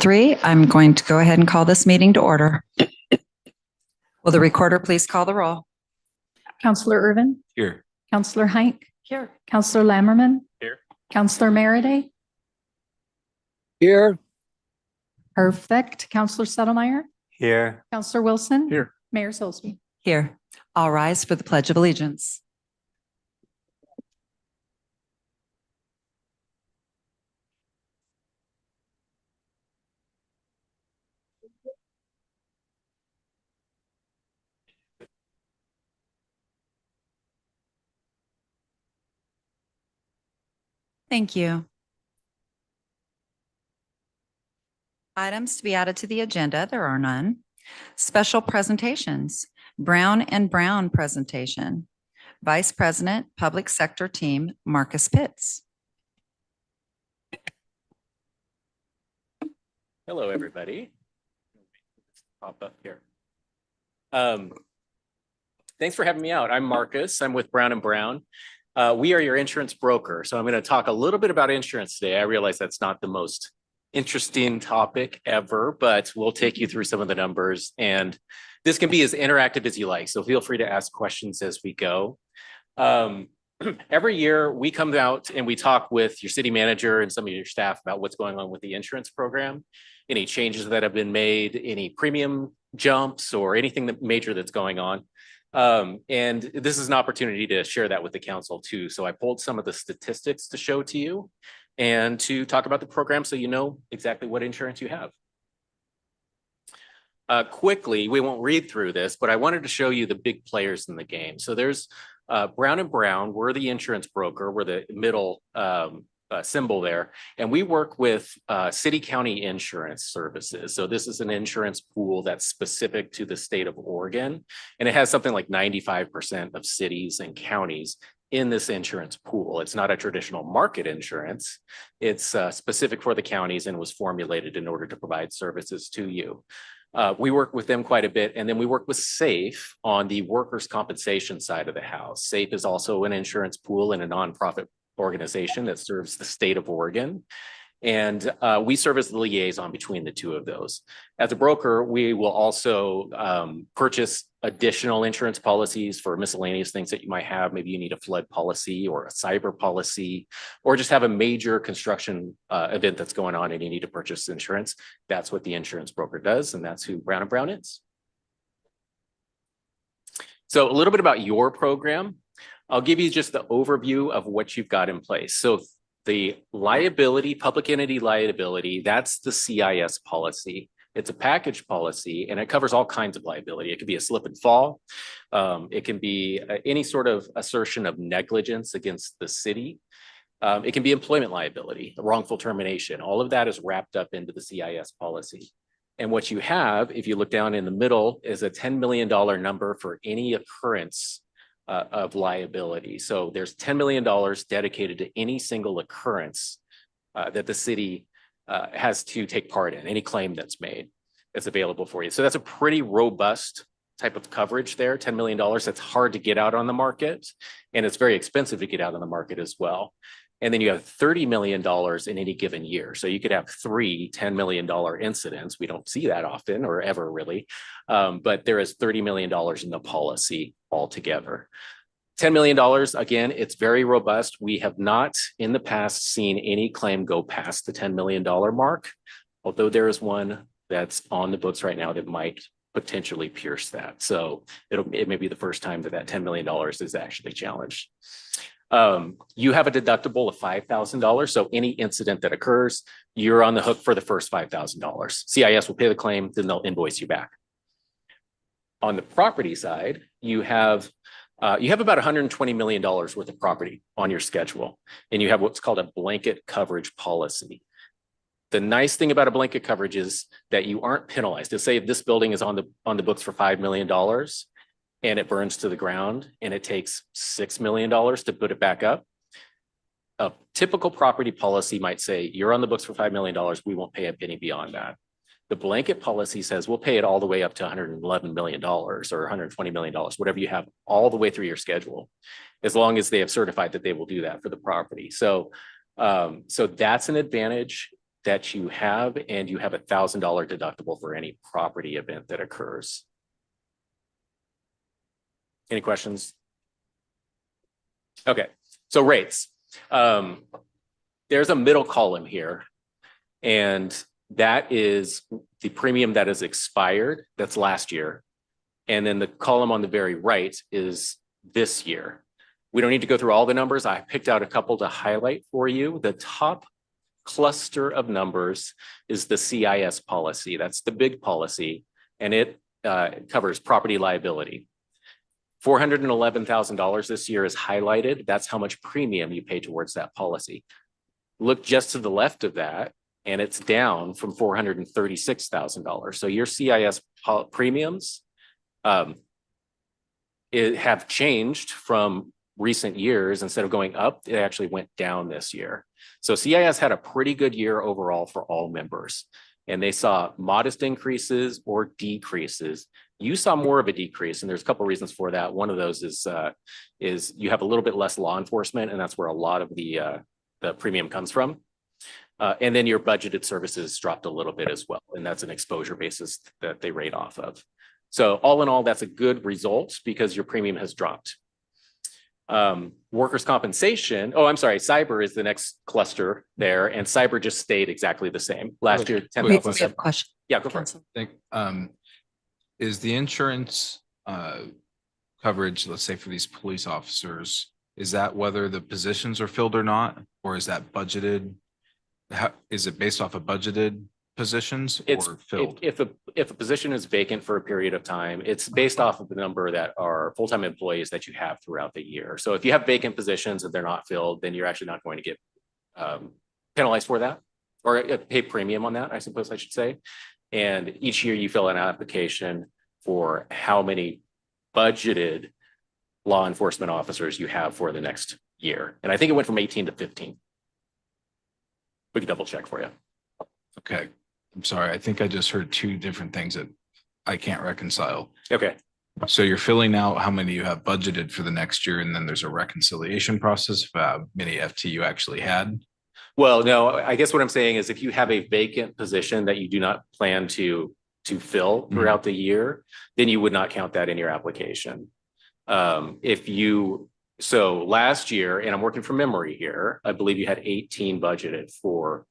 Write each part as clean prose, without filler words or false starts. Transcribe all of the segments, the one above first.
3, I'm going to go ahead and call this meeting to order. Will the recorder please call the roll? Counselor Irvin? Here. Counselor Hike? Here. Counselor Lammerman? Here. Counselor Merriday? Here. Perfect. Counselor Settlemeyer? Here. Counselor Wilson? Here. Mayor Solsby? Here. All rise for the Pledge of Allegiance. Thank you. Items to be added to the agenda, there are none. Special presentations, Brown and Brown presentation. Vice President, Public Sector Team, Marcus Pitts. Hello, everybody. Pop up here. Thanks for having me out. I'm Marcus. I'm with Brown and Brown. We are your insurance broker. So I'm going to talk a little bit about insurance today. I realize that's not the most interesting topic ever, but we'll take you through some of the numbers, and this can be as interactive as you like. So feel free to ask questions as we go. Every year we come out and we talk with your city manager and some of your staff about what's going on with the insurance program, any changes that have been made, any premium jumps or anything that major that's going on. And this is an opportunity to share that with the council too. So I pulled some of the statistics to show to you and to talk about the program so you know exactly what insurance you have. Quickly, we won't read through this, but I wanted to show you the big players in the game. So there's Brown and Brown. We're the insurance broker. We're the middle symbol there. And we work with city county insurance services. So this is an insurance pool that's specific to the state of Oregon. And it has something like 95% of cities and counties in this insurance pool. It's not a traditional market insurance. It's specific for the counties and was formulated in order to provide services to you. We work with them quite a bit. And then we work with SAFE on the workers' compensation side of the house. SAFE is also an insurance pool and a nonprofit organization that serves the state of Oregon. And we serve as the liaison between the two of those. As a broker, we will also purchase additional insurance policies for miscellaneous things that you might have. Maybe you need a flood policy or a cyber policy, or just have a major construction event that's going on and you need to purchase insurance. That's what the insurance broker does, and that's who Brown and Brown is. So a little bit about your program. I'll give you just the overview of what you've got in place. So the liability, public entity liability, that's the CIS policy. It's a package policy and it covers all kinds of liability. It could be a slip and fall. It can be any sort of assertion of negligence against the city. It can be employment liability, a wrongful termination. All of that is wrapped up into the CIS policy. And what you have, if you look down in the middle, is a $10 million number for any occurrence of liability. So there's $10 million dedicated to any single occurrence that the city has to take part in, any claim that's made that's available for you. So that's a pretty robust type of coverage there, $10 million. That's hard to get out on the market, and it's very expensive to get out on the market as well. And then you have $30 million in any given year. So you could have 3 $10 million incidents. We don't see that often or ever really, but there is $30 million in the policy altogether. $10 million, again, it's very robust. We have not in the past seen any claim go past the $10 million mark, although there is one that's on the books right now that might potentially pierce that. So it may be the first time that $10 million is actually challenged. You have a deductible of $5,000. So any incident that occurs, you're on the hook for the first $5,000. CIS will pay the claim, then they'll invoice you back. On the property side, you have about $120 million worth of property on your schedule, and you have what's called a blanket coverage policy. The nice thing about a blanket coverage is that you aren't penalized. To say if this building is on the books for $5 million and it burns to the ground and it takes $6 million to put it back up, a typical property policy might say you're on the books for $5 million. We won't pay a penny beyond that. The blanket policy says we'll pay it all the way up to $111 million or $120 million, whatever you have all the way through your schedule, as long as they have certified that they will do that for the property. So that's an advantage. that you have, and you have $1,000 deductible for any property event that occurs. Any questions? Okay, so rates. There's a middle column here, and that is the premium that is expired, that's last year. And then the column on the very right is this year. We don't need to go through all the numbers. I picked out a couple to highlight for you. The top cluster of numbers is the CIS policy. That's the big policy, and it covers property liability. $411,000 this year is highlighted. That's how much premium you pay towards that policy. Look just to the left of that, and it's down from $436,000. So your CIS premiums have changed from recent years. Instead of going up, it actually went down this year. So CIS had a pretty good year overall for all members, and they saw modest increases or decreases. You saw more of a decrease, and there's a couple of reasons for that. One of those is you have a little bit less law enforcement, and that's where a lot of the premium comes from. And then your budgeted services dropped a little bit as well, and that's an exposure basis that they rate off of. So all in all, that's a good result because your premium has dropped. Workers' compensation, oh, I'm sorry, cyber is the next cluster there, and cyber just stayed exactly the same. Last year, We have 10,000. a question. Yeah, go for it. think, is the insurance coverage, let's say for these police officers, is that whether the positions are filled or not, or is that budgeted? Is it based off of budgeted positions It's or filled? if a position is vacant for a period of time, it's based off of the number that are full-time employees that you have throughout the year. So if you have vacant positions and they're not filled, then you're actually not going to get penalized for that, or pay premium on that, I suppose I should say. And each year you fill an application for how many budgeted law enforcement officers you have for the next year. And I think it went from 18 to 15. We can double check for you. Okay, I'm sorry. I think I just heard two different things that I can't reconcile. Okay. So you're filling out how many you have budgeted for the next year, and then there's a reconciliation process of how many FT you actually had. Well, no, I guess what I'm saying is if you have a vacant position that you do not plan to fill throughout the year, then you would not count that in your application. So last year, and I'm working from memory here, I believe you had 18 budgeted for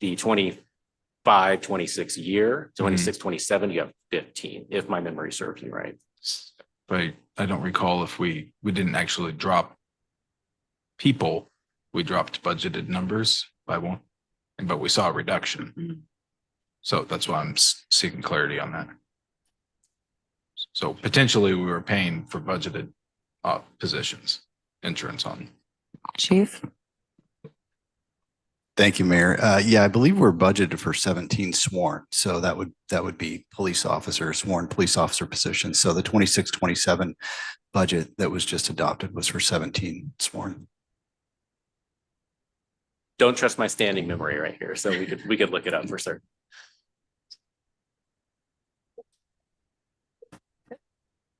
the 25, 26 year, 26, 27, you have 15, if my memory serves me right. But I don't recall if we didn't actually drop people. We dropped budgeted numbers by one, but we saw a reduction. So that's why I'm seeking clarity on that. So potentially we were paying for budgeted positions, insurance on. Chief? Thank you, Mayor. Yeah, I believe we're budgeted for 17 sworn. So that would be police officers, sworn police officer positions. So the 26, 27 budget that was just adopted was for 17 sworn. Don't trust my standing memory right here. So we could look it up for certain.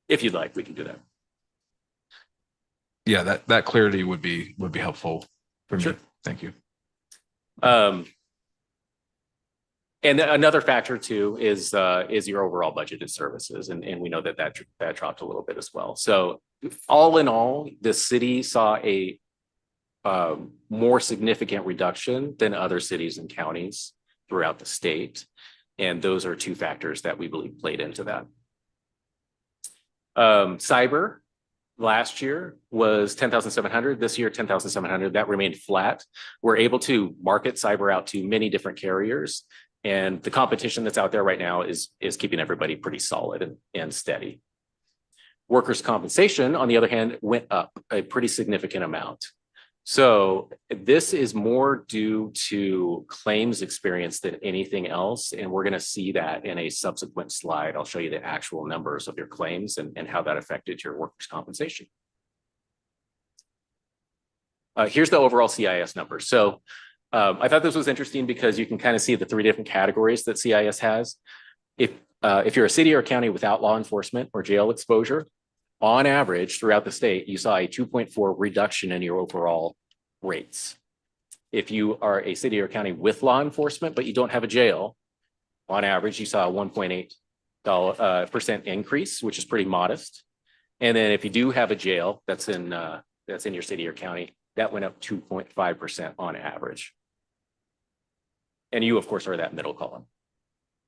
If you'd like, we can do that. Yeah, that clarity would be helpful for me. Sure. Thank you. And another factor too is your overall budgeted services. And we know that dropped a little bit as well. So all in all, the city saw a more significant reduction than other cities and counties throughout the state. And those are two factors that we believe played into that. Cyber last year was 10,700. This year, 10,700. That remained flat. We're able to market cyber out to many different carriers, and the competition that's out there right now is keeping everybody pretty solid and steady. Workers' compensation, on the other hand, went up a pretty significant amount. So this is more due to claims experience than anything else. And we're going to see that in a subsequent slide. I'll show you the actual numbers of your claims and how that affected your workers' compensation. Here's the overall CIS numbers. So I thought this was interesting because you can kind of see the three different categories that CIS has. If you're a city or county without law enforcement or jail exposure, on average throughout the state, you saw a 2.4 reduction in your overall rates. If you are a city or county with law enforcement, but you don't have a jail, on average, you saw a 1.8% increase, which is pretty modest. And then if you do have a jail that's in your city or county, that went up 2.5% on average. And you, of course, are that middle column.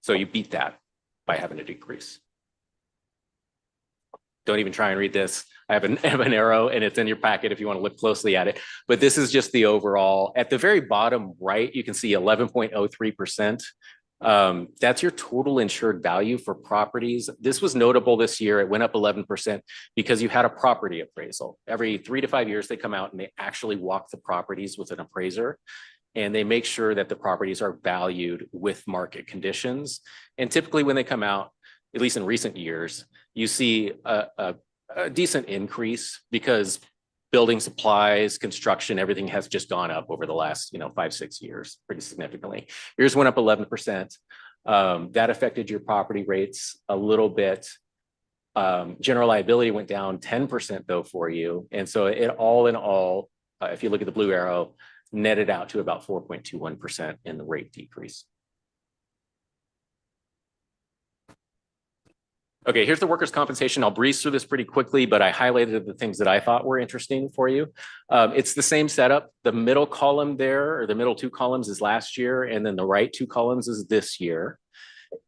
So you beat that by having a decrease. Don't even try and read this. I have an arrow and it's in your packet if you want to look closely at it. But this is just the overall. At the very bottom right, you can see 11.03%. That's your total insured value for properties. This was notable this year. It went up 11% because you had a property appraisal. Every 3 to 5 years, they come out and they actually walk the properties with an appraiser. And they make sure that the properties are valued with market conditions. And typically when they come out, at least in recent years, you see a decent increase because building supplies, construction, everything has just gone up over the last 5-6 years pretty significantly. Yours went up 11%. That affected your property rates a little bit. General liability went down 10% though for you. And so it all in all, if you look at the blue arrow, netted out to about 4.21% in the rate decrease. Okay, here's the workers' compensation. I'll breeze through this pretty quickly, but I highlighted the things that I thought were interesting for you. It's the same setup. The middle column there, or the middle 2 columns is last year, and then the right 2 columns is this year.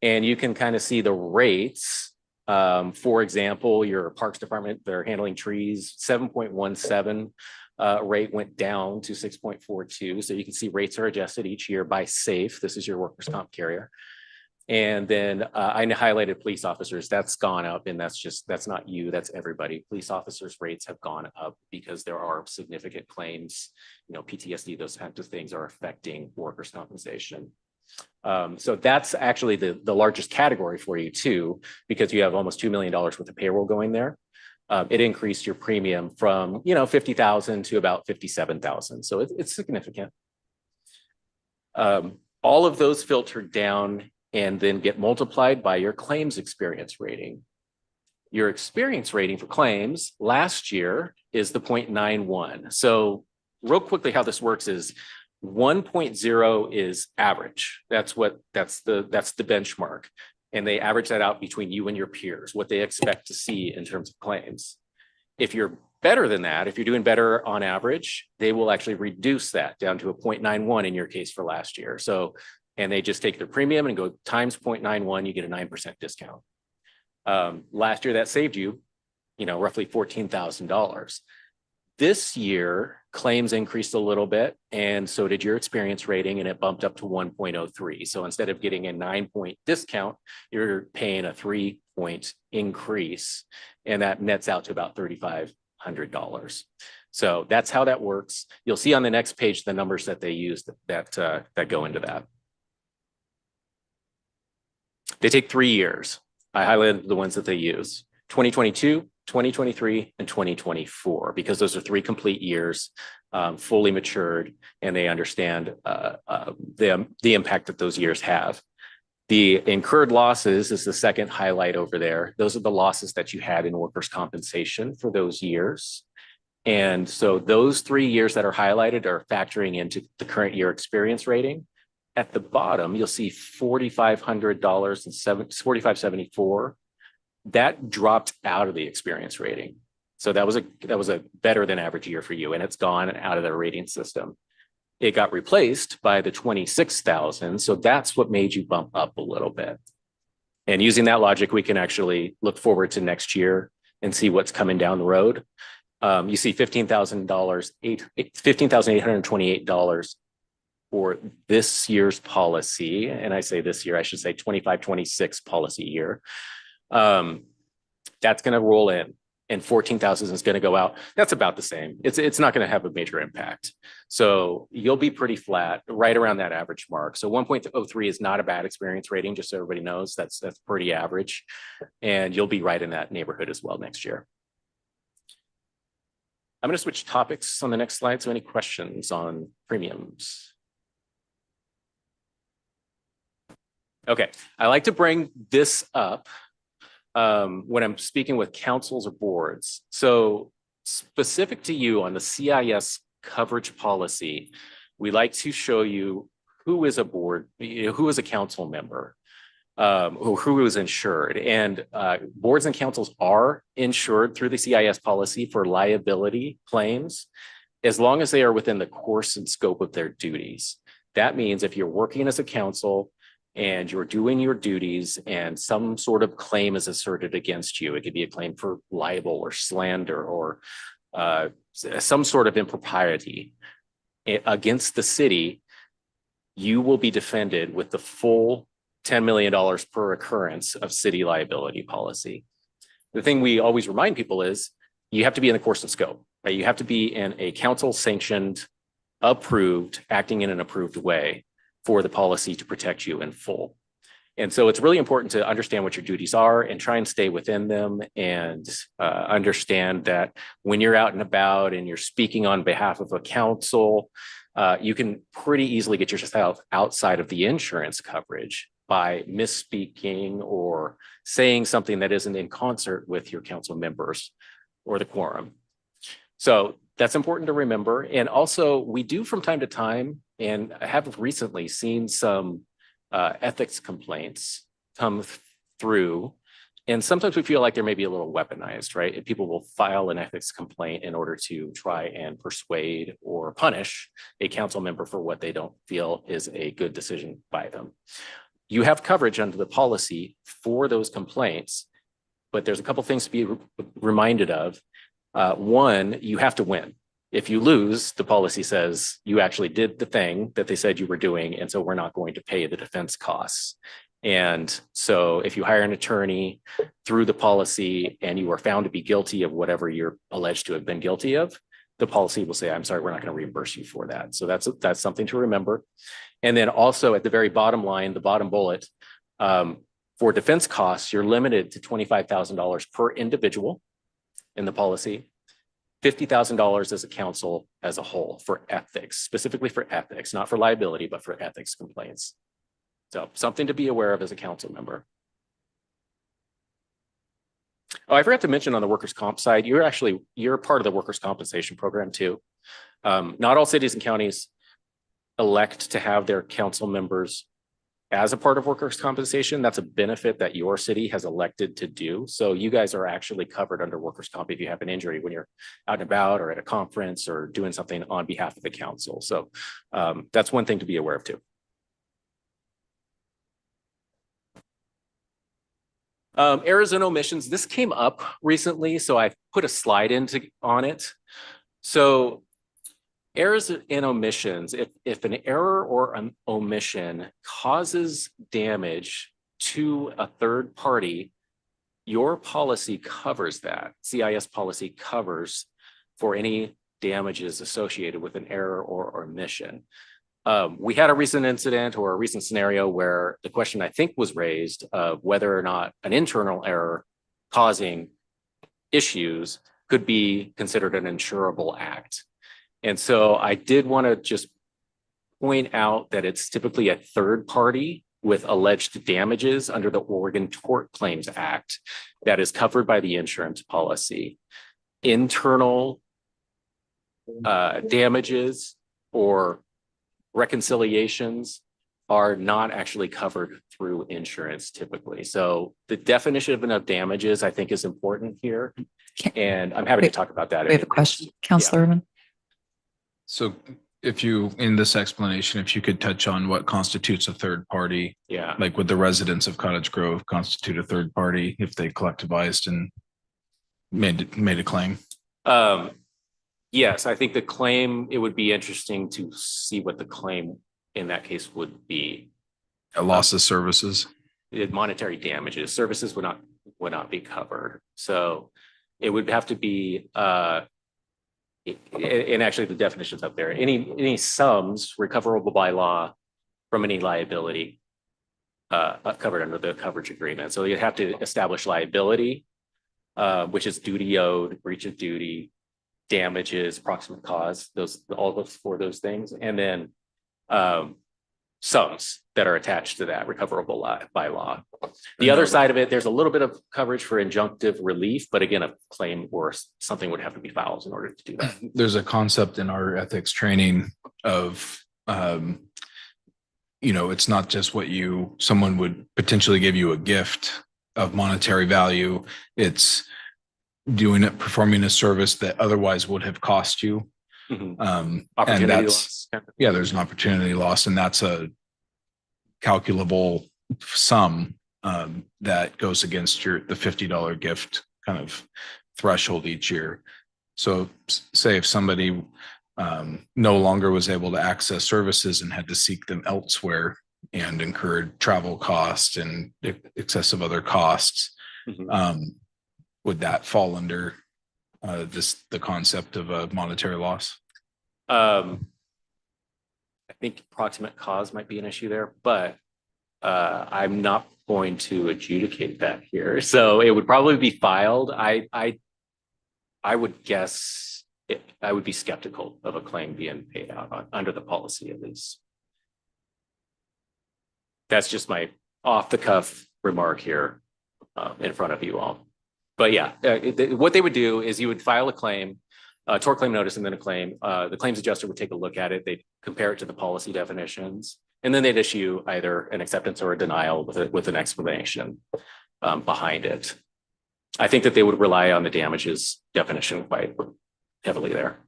And you can kind of see the rates. For example, your parks department, they're handling trees, 7.17 rate went down to 6.42. So you can see rates are adjusted each year by SAFE. This is your workers' comp carrier. And then I highlighted police officers. That's gone up, and that's not you, that's everybody. Police officers' rates have gone up because there are significant claims, PTSD, those kinds of things are affecting workers' compensation. So that's actually the largest category for you too, because you have almost $2 million worth of payroll going there. It increased your premium from, $50,000 to about $57,000. So it's significant. All of those filtered down and then get multiplied by your claims experience rating. Your experience rating for claims last year is the 0.91. So real quickly, how this works is 1.0 is average. That's the benchmark. And they average that out between you and your peers, what they expect to see in terms of claims. If you're better than that, if you're doing better on average, they will actually reduce that down to a 0.91 in your case for last year. So, and they just take their premium and go times 0.91, you get a 9% discount. Last year that saved you, roughly $14,000. This year, claims increased a little bit, and so did your experience rating, and it bumped up to 1.03. So instead of getting a 9-point discount, you're paying a 3-point increase, and that nets out to about $3,500. So that's how that works. You'll see on the next page the numbers that they use that go into that. They take 3 years. I highlighted the ones that they use: 2022, 2023, and 2024, because those are 3 complete years, fully matured, and they understand the impact that those years have. The incurred losses is the second highlight over there. Those are the losses that you had in workers' compensation for those years. And so those 3 years that are highlighted are factoring into the current year experience rating. At the bottom, you'll see $4,500 and $4,574. That dropped out of the experience rating. So that was a better than average year for you, and it's gone out of their rating system. It got replaced by the 26,000. So that's what made you bump up a little bit. And using that logic, we can actually look forward to next year and see what's coming down the road. You see $15,828 for this year's policy. And I say this year, I should say 25-26 policy year. That's going to roll in, and 14,000 is going to go out. That's about the same. It's not going to have a major impact. So you'll be pretty flat right around that average mark. So 1.03 is not a bad experience rating, just so everybody knows. That's pretty average, and you'll be right in that neighborhood as well next year. I'm going to switch topics on the next slide. So any questions on premiums? Okay, I like to bring this up when I'm speaking with councils or boards. So specific to you on the CIS coverage policy, we like to show you who is a board, who is a council member, who is insured. And boards and councils are insured through the CIS policy for liability claims, as long as they are within the course and scope of their duties. That means if you're working as a council and you're doing your duties and some sort of claim is asserted against you, it could be a claim for libel or slander or some sort of impropriety against the city, you will be defended with the full $10 million per occurrence of city liability policy. The thing we always remind people is you have to be in the course and scope, right? You have to be in a council sanctioned, approved, acting in an approved way for the policy to protect you in full. And so it's really important to understand what your duties are and try and stay within them and understand that when you're out and about and you're speaking on behalf of a council, you can pretty easily get yourself outside of the insurance coverage by misspeaking or saying something that isn't in concert with your council members or the quorum. So that's important to remember. And also we do from time to time, and I have recently seen some ethics complaints come through. And sometimes we feel like they're maybe a little weaponized, right? And people will file an ethics complaint in order to try and persuade or punish a council member for what they don't feel is a good decision by them. You have coverage under the policy for those complaints, but there's a couple things to be reminded of. One, you have to win. If you lose, the policy says you actually did the thing that they said you were doing, and so we're not going to pay the defense costs. And so if you hire an attorney through the policy and you are found to be guilty of whatever you're alleged to have been guilty of, the policy will say, I'm sorry, we're not going to reimburse you for that. So that's something to remember. And then also at the very bottom line, the bottom bullet, for defense costs, you're limited to $25,000 per individual in the policy, $50,000 as a council as a whole for ethics, specifically for ethics, not for liability, but for ethics complaints. So something to be aware of as a council member. Oh, I forgot to mention on the workers' comp side, you're part of the workers' compensation program too. Not all cities and counties elect to have their council members as a part of workers' compensation. That's a benefit that your city has elected to do. So you guys are actually covered under workers' comp if you have an injury when you're out and about or at a conference or doing something on behalf of the council. So that's one thing to be aware of too. Errors and omissions. This came up recently, so I put a slide on it. So errors and omissions, if an error or an omission causes damage to a third party, your policy covers that. CIS policy covers for any damages associated with an error or omission. We had a recent incident or a recent scenario where the question I think was raised of whether or not an internal error causing issues could be considered an insurable act. And so I did want to just point out that it's typically a third party with alleged damages under the Oregon Tort Claims Act that is covered by the insurance policy. Internal damages or reconciliations are not actually covered through insurance typically. So the definition of damages, I think, is important here. And I'm happy to talk about that. We have a question, Councilor Irvin. So if you, in this explanation, if you could touch on what constitutes a third party, Yeah. like would the residents of Cottage Grove constitute a third party if they collectivized and made a claim? Yes, I think the claim, it would be interesting to see what the claim in that case would be. A loss of services? Monetary damages, services would not be covered. So it would have to be, and actually the definition's up there, any sums recoverable by law from any liability covered under the coverage agreement. So you'd have to establish liability, which is duty owed, breach of duty, damages, proximate cause, all those for those things, and then sums that are attached to that recoverable by law. The other side of it, there's a little bit of coverage for injunctive relief, but again, a claim or something would have to be filed in order to do that. There's a concept in our ethics training of it's not just what someone would potentially give you a gift of monetary value. It's performing a service that otherwise would have cost you. Mhm. And Opportunity that's, loss. yeah, there's an opportunity loss, and that's a calculable sum that goes against the $50 gift kind of threshold each year. So say if somebody no longer was able to access services and had to seek them elsewhere and incurred travel costs and excessive other costs, Mhm. would that fall under the concept of a monetary loss? I think proximate cause might be an issue there, but I'm not going to adjudicate that here. So it would probably be filed. I would guess I would be skeptical of a claim being paid out under the policy, at least. That's just my off the cuff remark here in front of you all. But yeah, what they would do is you would file a claim, a tort claim notice, and then a claim. The claims adjuster would take a look at it. They'd compare it to the policy definitions, and then they'd issue either an acceptance or a denial with an explanation behind it. I think that they would rely on the damages definition quite heavily there.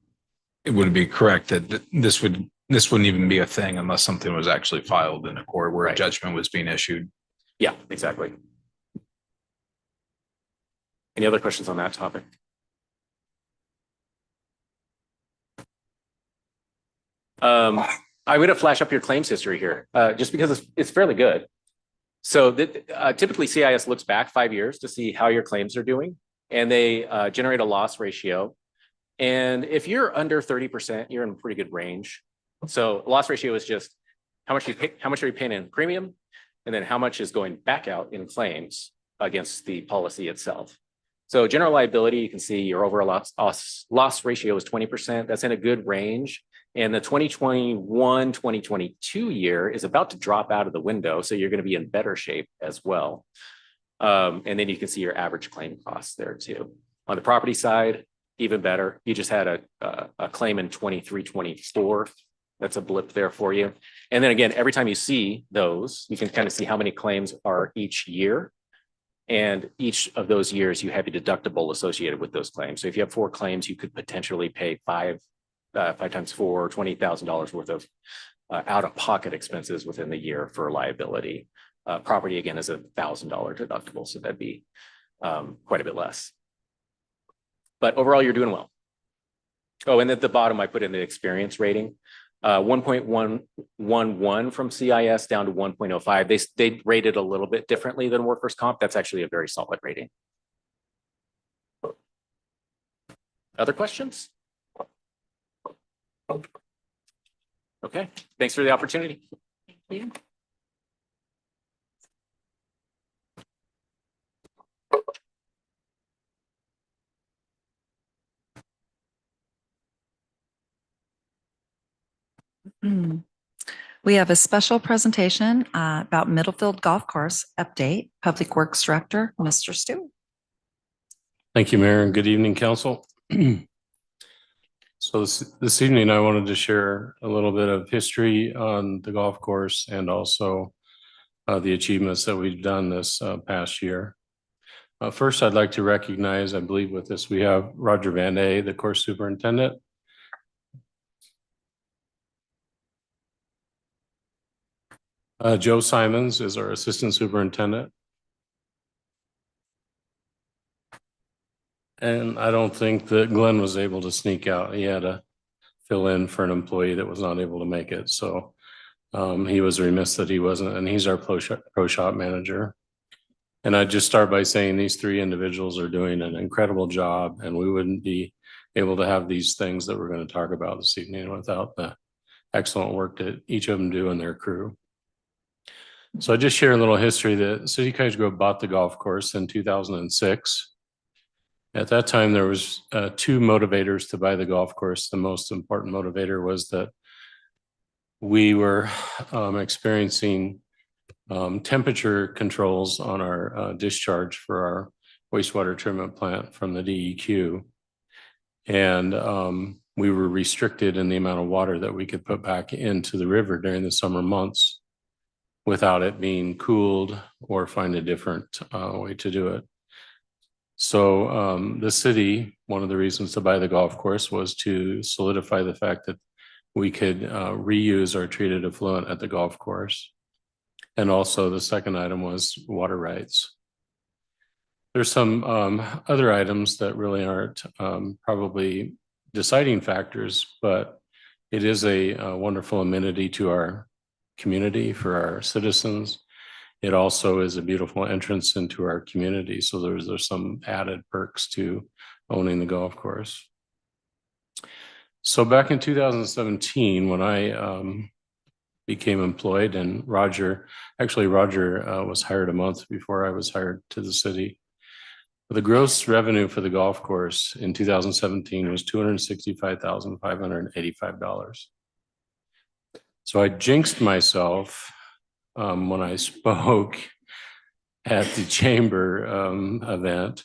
It would be correct that this wouldn't even be a thing unless something was actually filed in a court where a Right. judgment was being issued. Yeah, exactly. Any other questions on that topic? I'm going to flash up your claims history here, just because it's fairly good. So typically CIS looks back 5 years to see how your claims are doing, and they generate a loss ratio. And if you're under 30%, you're in a pretty good range. So loss ratio is just how much are you paying in premium, and then how much is going back out in claims against the policy itself. So general liability, you can see your overall loss ratio is 20%. That's in a good range. And the 2021, 2022 year is about to drop out of the window. So you're going to be in better shape as well. And then you can see your average claim costs there too. On the property side, even better. You just had a claim in 23, 24. That's a blip there for you. And then again, every time you see those, you can kind of see how many claims are each year. And each of those years, you have a deductible associated with those claims. So if you have 4 claims, you could potentially pay 5 times 4, $20,000 worth of out-of-pocket expenses within the year for liability. Property, again, is $1,000 deductible, so that'd be quite a bit less. But overall, you're doing well. Oh, and at the bottom, I put in the experience rating. 1.111 from CIS down to 1.05. They rated a little bit differently than workers' comp. That's actually a very solid rating. Other questions? Okay, thanks for the opportunity. Thank you. We have a special presentation about Middlefield Golf Course update. Public Works Director, Mr. Stewart. Thank you, Mayor, and good evening, Council. So this evening, I wanted to share a little bit of history on the golf course and also the achievements that we've done this past year. First, I'd like to recognize, I believe with this, we have Roger Van Day, the course superintendent. Joe Simons is our assistant superintendent. And I don't think that Glenn was able to sneak out. He had to fill in for an employee that was not able to make it. So he was remiss that he wasn't, and he's our pro shop manager. And I'd just start by saying these 3 individuals are doing an incredible job, and we wouldn't be able to have these things that we're going to talk about this evening without the excellent work that each of them do and their crew. So I just share a little history that City Cottage Grove bought the golf course in 2006. At that time, there was 2 motivators to buy the golf course. The most important motivator was that we were experiencing temperature controls on our discharge for our wastewater treatment plant from the DEQ. And we were restricted in the amount of water that we could put back into the river during the summer months without it being cooled or find a different way to do it. So the city, one of the reasons to buy the golf course was to solidify the fact that we could reuse our treated effluent at the golf course. And also the second item was water rights. There's some other items that really aren't probably deciding factors, but it is a wonderful amenity to our community for our citizens. It also is a beautiful entrance into our community. So there's some added perks to owning the golf course. So back in 2017, when I became employed, and Roger was hired a month before I was hired to the city. The gross revenue for the golf course in 2017 was $265,585. So I jinxed myself when I spoke at the chamber event.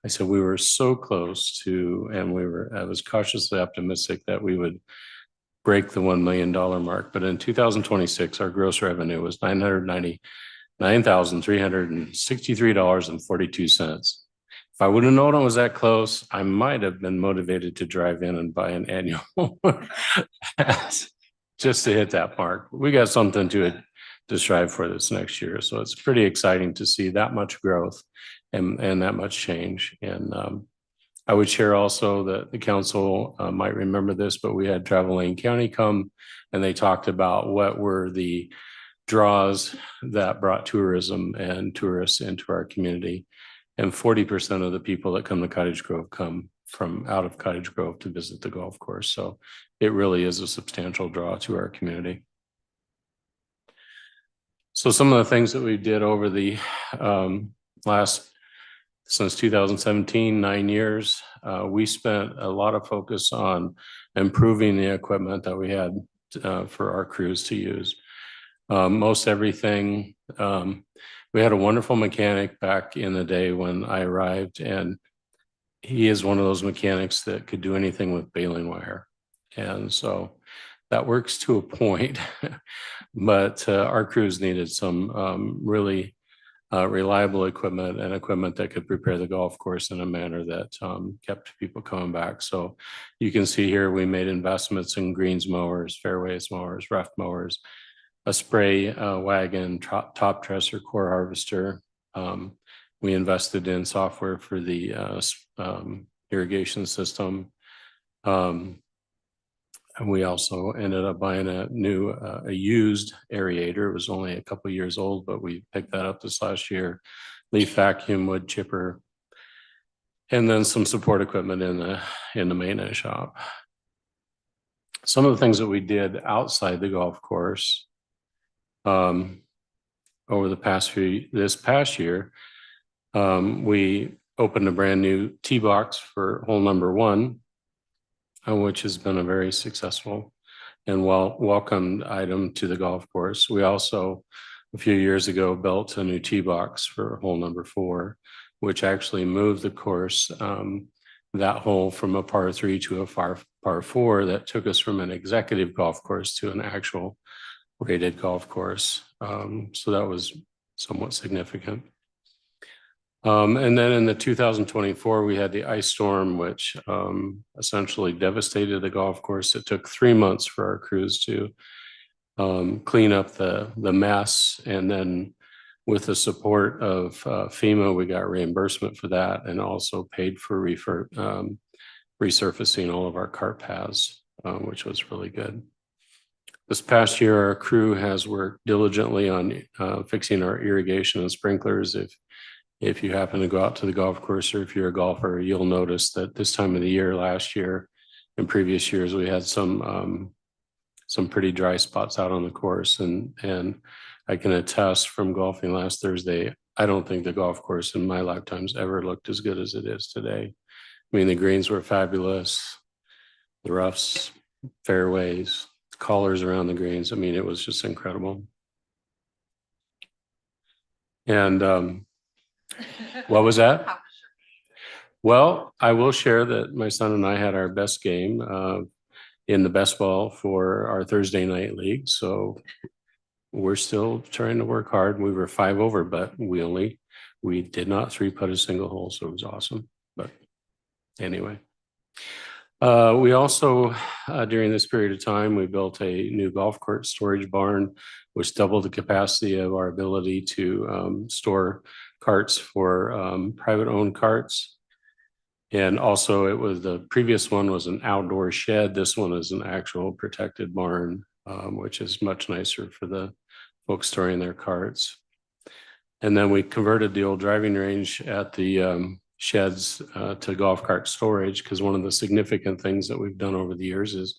I said we were so close to, and I was cautiously optimistic that we would break the $1 million mark. But in 2026, our gross revenue was $999,363.42. If I would have known it was that close, I might have been motivated to drive in and buy an annual pass just to hit that mark. We got something to strive for this next year. So it's pretty exciting to see that much growth and that much change. And I would share also that the council might remember this, but we had Travel Lane County come and they talked about what were the draws that brought tourism and tourists into our community. And 40% of the people that come to Cottage Grove come from out of Cottage Grove to visit the golf course. So it really is a substantial draw to our community. So some of the things that we did over the since 2017, 9 years, we spent a lot of focus on improving the equipment that we had for our crews to use. Most everything, we had a wonderful mechanic back in the day when I arrived, and he is one of those mechanics that could do anything with baling wire. And so that works to a point, but our crews needed some really reliable equipment and equipment that could prepare the golf course in a manner that kept people coming back. So you can see here, we made investments in greens mowers, fairways mowers, rough mowers, a spray wagon, top dresser, core harvester. We invested in software for the irrigation system. And we also ended up buying a used aerator. It was only a couple years old, but we picked that up this last year. Leaf vacuum, wood chipper, and then some support equipment in the maintenance shop. Some of the things that we did outside the golf course over this past year, we opened a brand new tee box for hole number 1, which has been a very successful and welcomed item to the golf course. We also, a few years ago, built a new tee box for hole number 4, which actually moved the course, that hole, from a par 3 to a par 4 that took us from an executive golf course to an actual rated golf course. So that was somewhat significant. And then in the 2024, we had the ice storm, which essentially devastated the golf course. It took 3 months for our crews to clean up the mess. And then with the support of FEMA, we got reimbursement for that and also paid for resurfacing all of our cart paths, which was really good. This past year, our crew has worked diligently on fixing our irrigation and sprinklers. If you happen to go out to the golf course, or if you're a golfer, you'll notice that this time of the year, last year and previous years, we had some pretty dry spots out on the course. And I can attest from golfing last Thursday, I don't think the golf course in my lifetime's ever looked as good as it is today. I mean, the greens were fabulous, the roughs, fairways, collars around the greens. I mean, it was just incredible. And what was that? Well, I will share that my son and I had our best game. in the best ball for our Thursday night league. So we're still trying to work hard. We were 5 over, but we did not 3-putt a single hole. So it was awesome. But anyway, we also, during this period of time, we built a new golf cart storage barn, which doubled the capacity of our ability to store carts for private owned carts. And also the previous one was an outdoor shed. This one is an actual protected barn, which is much nicer for the folks storing their carts. And then we converted the old driving range at the sheds to golf cart storage, because one of the significant things that we've done over the years is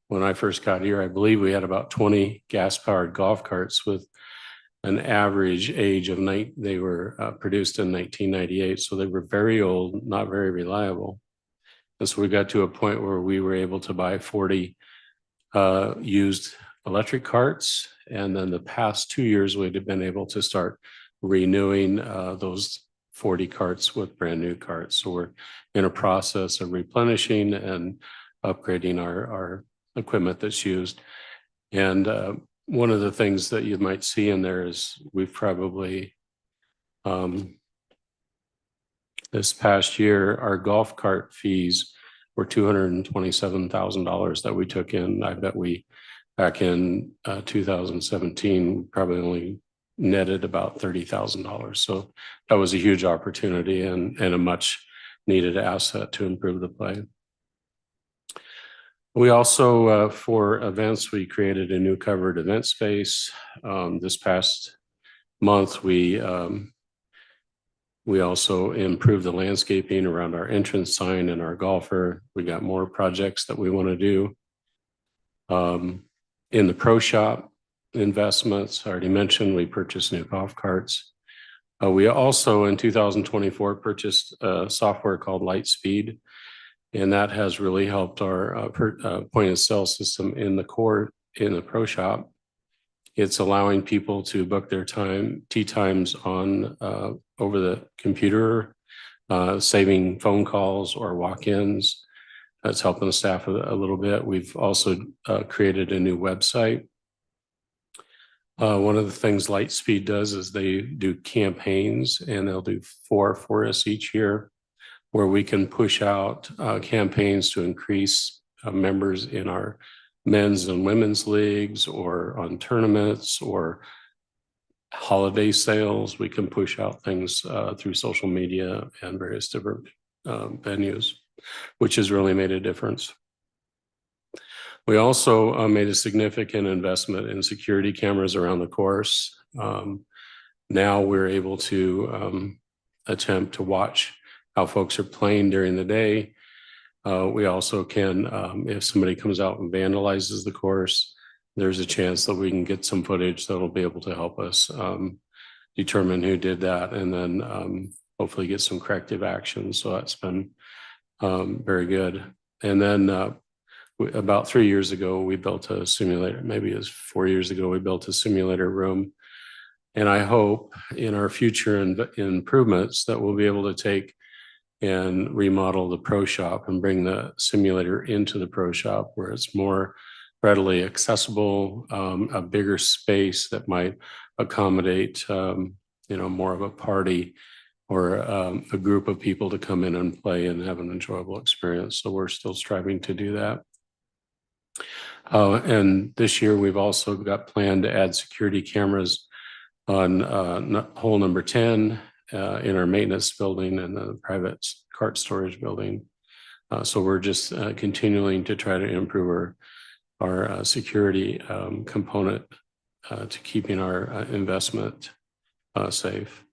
when I first got here, I believe we had about 20 gas-powered golf carts with an average age of they were produced in 1998. So they were very old, not very reliable. And so we got to a point where we were able to buy 40 used electric carts. And then the past 2 years, we'd have been able to start renewing those 40 carts with brand new carts. So we're in a process of replenishing and upgrading our equipment that's used. And one of the things that you might see in there is we've probably, this past year, our golf cart fees were $227,000 that we took in. I bet back in 2017, probably only netted about $30,000. So that was a huge opportunity and a much needed asset to improve the play. We also, for events, we created a new covered event space. This past month, we also improved the landscaping around our entrance sign and our golfer. We got more projects that we want to do. In the pro shop investments, I already mentioned, we purchased new golf carts. We also, in 2024, purchased a software called Lightspeed. And that has really helped our point of sale system in the pro shop. It's allowing people to book their tee times on over the computer, saving phone calls or walk-ins. That's helping the staff a little bit. We've also created a new website. One of the things Lightspeed does is they do campaigns, and they'll do 4 for us each year, where we can push out campaigns to increase members in our men's and women's leagues, or on tournaments or holiday sales. We can push out things through social media and various different venues, which has really made a difference. We also made a significant investment in security cameras around the course. Now we're able to attempt to watch how folks are playing during the day. We also can, if somebody comes out and vandalizes the course, there's a chance that we can get some footage that'll be able to help us determine who did that, and then hopefully get some corrective action. So that's been very good. And then about 3 years ago, we built a simulator. Maybe it was 4 years ago, we built a simulator room. And I hope in our future improvements that we'll be able to take and remodel the pro shop and bring the simulator into the pro shop, where it's more readily accessible, a bigger space that might accommodate, more of a party or a group of people to come in and play and have an enjoyable experience. So we're still striving to do that. And this year we've also got planned to add security cameras on hole number 10 in our maintenance building and the private cart storage building. So we're just continuing to try to improve our security component to keeping our investment safe.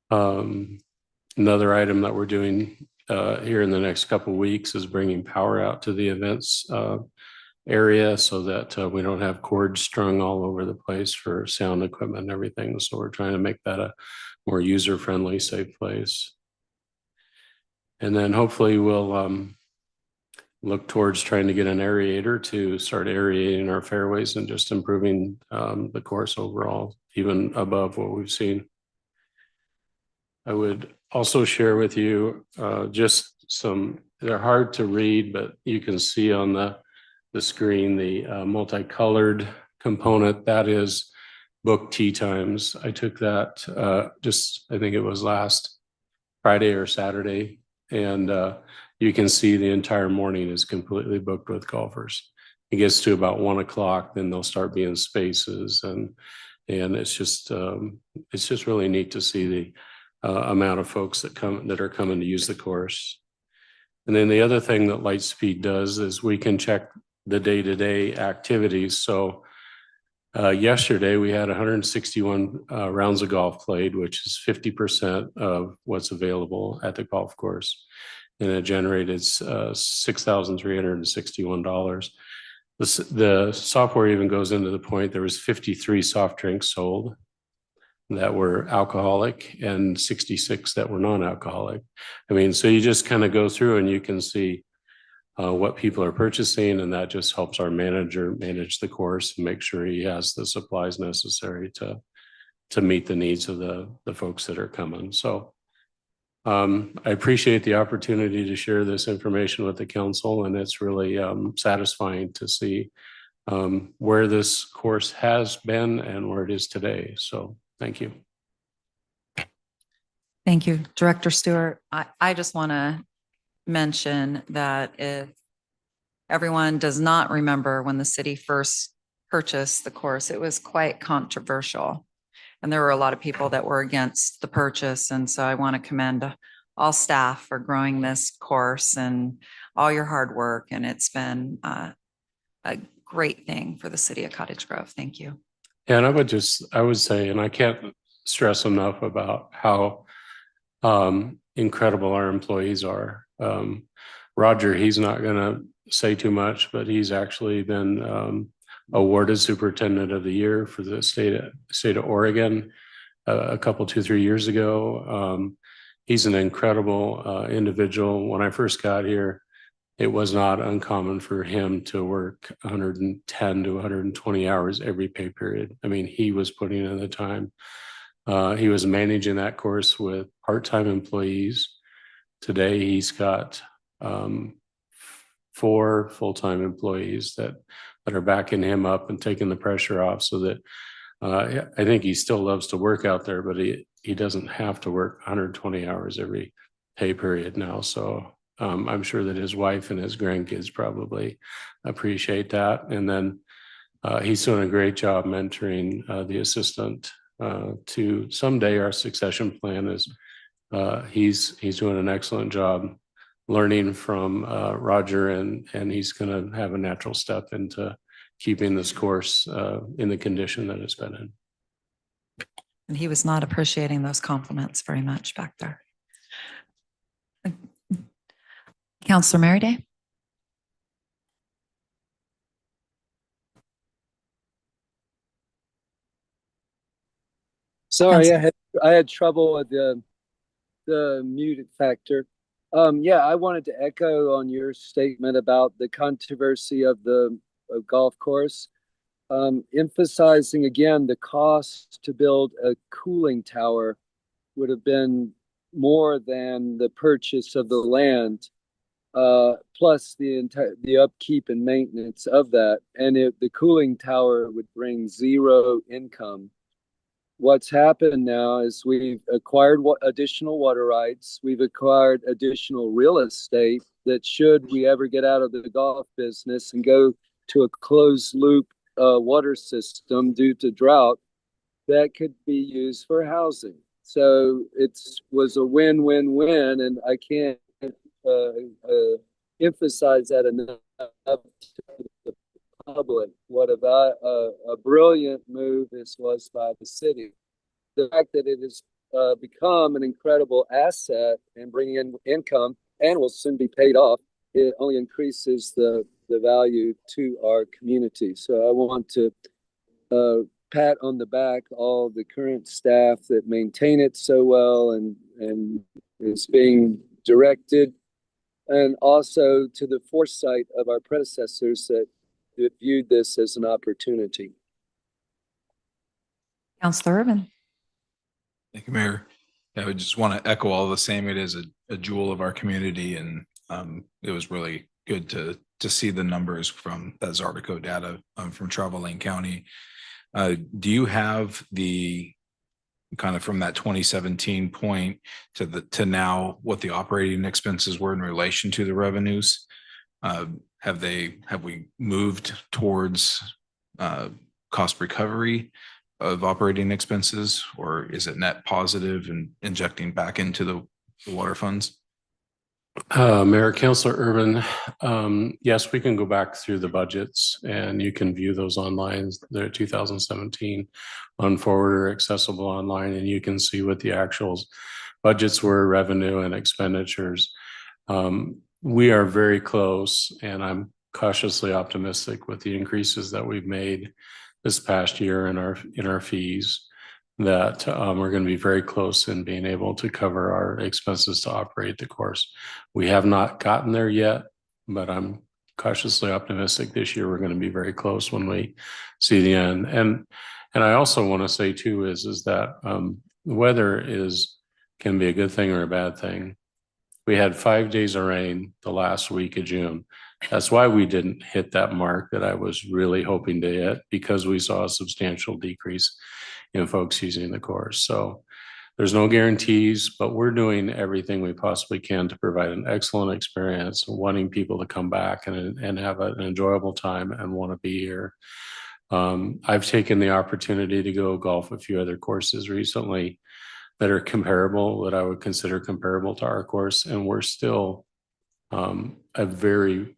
Another item that we're doing here in the next couple of weeks is bringing power out to the events area, so that we don't have cords strung all over the place for sound equipment and everything. So we're trying to make that a more user-friendly, safe place. And then hopefully we'll look towards trying to get an aerator to start aerating our fairways and just improving the course overall, even above what we've seen. I would also share with you just some they're hard to read, but you can see on the screen, the multicolored component, that is book tea times. I took that I think it was last Friday or Saturday. And you can see the entire morning is completely booked with golfers. It gets to about 1 o'clock, then there'll start being spaces, and it's just really neat to see the amount of folks that are coming to use the course. And then the other thing that Lightspeed does is we can check the day-to-day activities. So yesterday we had 161 rounds of golf played, which is 50% of what's available at the golf course. And it generated $6,361. The software even goes into the point there was 53 soft drinks sold that were alcoholic and 66 that were non-alcoholic. I mean, so you just kind of go through and you can see what people are purchasing, and that just helps our manager manage the course and make sure he has the supplies necessary to meet the needs of the folks that are coming. So I appreciate the opportunity to share this information with the council, and it's really satisfying to see where this course has been and where it is today. So thank you. Thank you, Director Stewart. I just want to mention that if everyone does not remember when the city first purchased the course, it was quite controversial. And there were a lot of people that were against the purchase. And so I want to commend all staff for growing this course and all your hard work. And it's been a great thing for the city of Cottage Grove. Thank you. And I would say, and I can't stress enough about how incredible our employees are. Roger, he's not going to say too much, but he's actually been awarded Superintendent of the Year for the state of Oregon a couple, 2-3 years ago. He's an incredible individual. When I first got here, it was not uncommon for him to work 110 to 120 hours every pay period. I mean, he was putting in the time. He was managing that course with part-time employees. Today, he's got 4 full-time employees that are backing him up and taking the pressure off, so that I think he still loves to work out there, but he doesn't have to work 120 hours every pay period now. So I'm sure that his wife and his grandkids probably appreciate that. And then he's doing a great job mentoring the assistant to someday our succession plan is he's doing an excellent job learning from Roger, and he's going to have a natural step into keeping this course in the condition that it's been in. And he was not appreciating those compliments very much back there. Counselor Merryday? Sorry, I had trouble with the mute factor. Yeah, I wanted to echo on your statement about the controversy of the golf course. Emphasizing again, the cost to build a cooling tower would have been more than the purchase of the land, plus the upkeep and maintenance of that. And the cooling tower would bring zero income. What's happened now is we've acquired additional water rights. We've acquired additional real estate that, should we ever get out of the golf business and go to a closed loop water system due to drought, that could be used for housing. So it was a win-win-win, and I can't emphasize that enough to the public. What about a brilliant move this was by the city. The fact that it has become an incredible asset and bringing in income and will soon be paid off, it only increases the value to our community. So I want to pat on the back all the current staff that maintain it so well and is being directed, and also to the foresight of our predecessors that viewed this as an opportunity. Counselor Urban? Thank you, Mayor. I would just want to echo all the same. It is a jewel of our community, and It was really good to see the numbers from that Zartico data from Travel Lane County. Do you have the kind of from that 2017 point to now what the operating expenses were in relation to the revenues? Have we moved towards cost recovery of operating expenses, or is it net positive and injecting back into the water funds? Mayor, Councilor Urban, yes, we can go back through the budgets and you can view those online. They're 2017 on Forwarder, accessible online, and you can see what the actual budgets were, revenue and expenditures. We are very close, and I'm cautiously optimistic with the increases that we've made this past year in our fees, that we're going to be very close in being able to cover our expenses to operate the course. We have not gotten there yet, but I'm cautiously optimistic this year we're going to be very close when we see the end. And I also want to say too is that weather can be a good thing or a bad thing. We had 5 days of rain the last week of June. That's why we didn't hit that mark that I was really hoping to hit, because we saw a substantial decrease in folks using the course. So there's no guarantees, but we're doing everything we possibly can to provide an excellent experience, wanting people to come back and have an enjoyable time and want to be here. I've taken the opportunity to go golf a few other courses recently that are comparable, that I would consider comparable to our course, and we're still a very good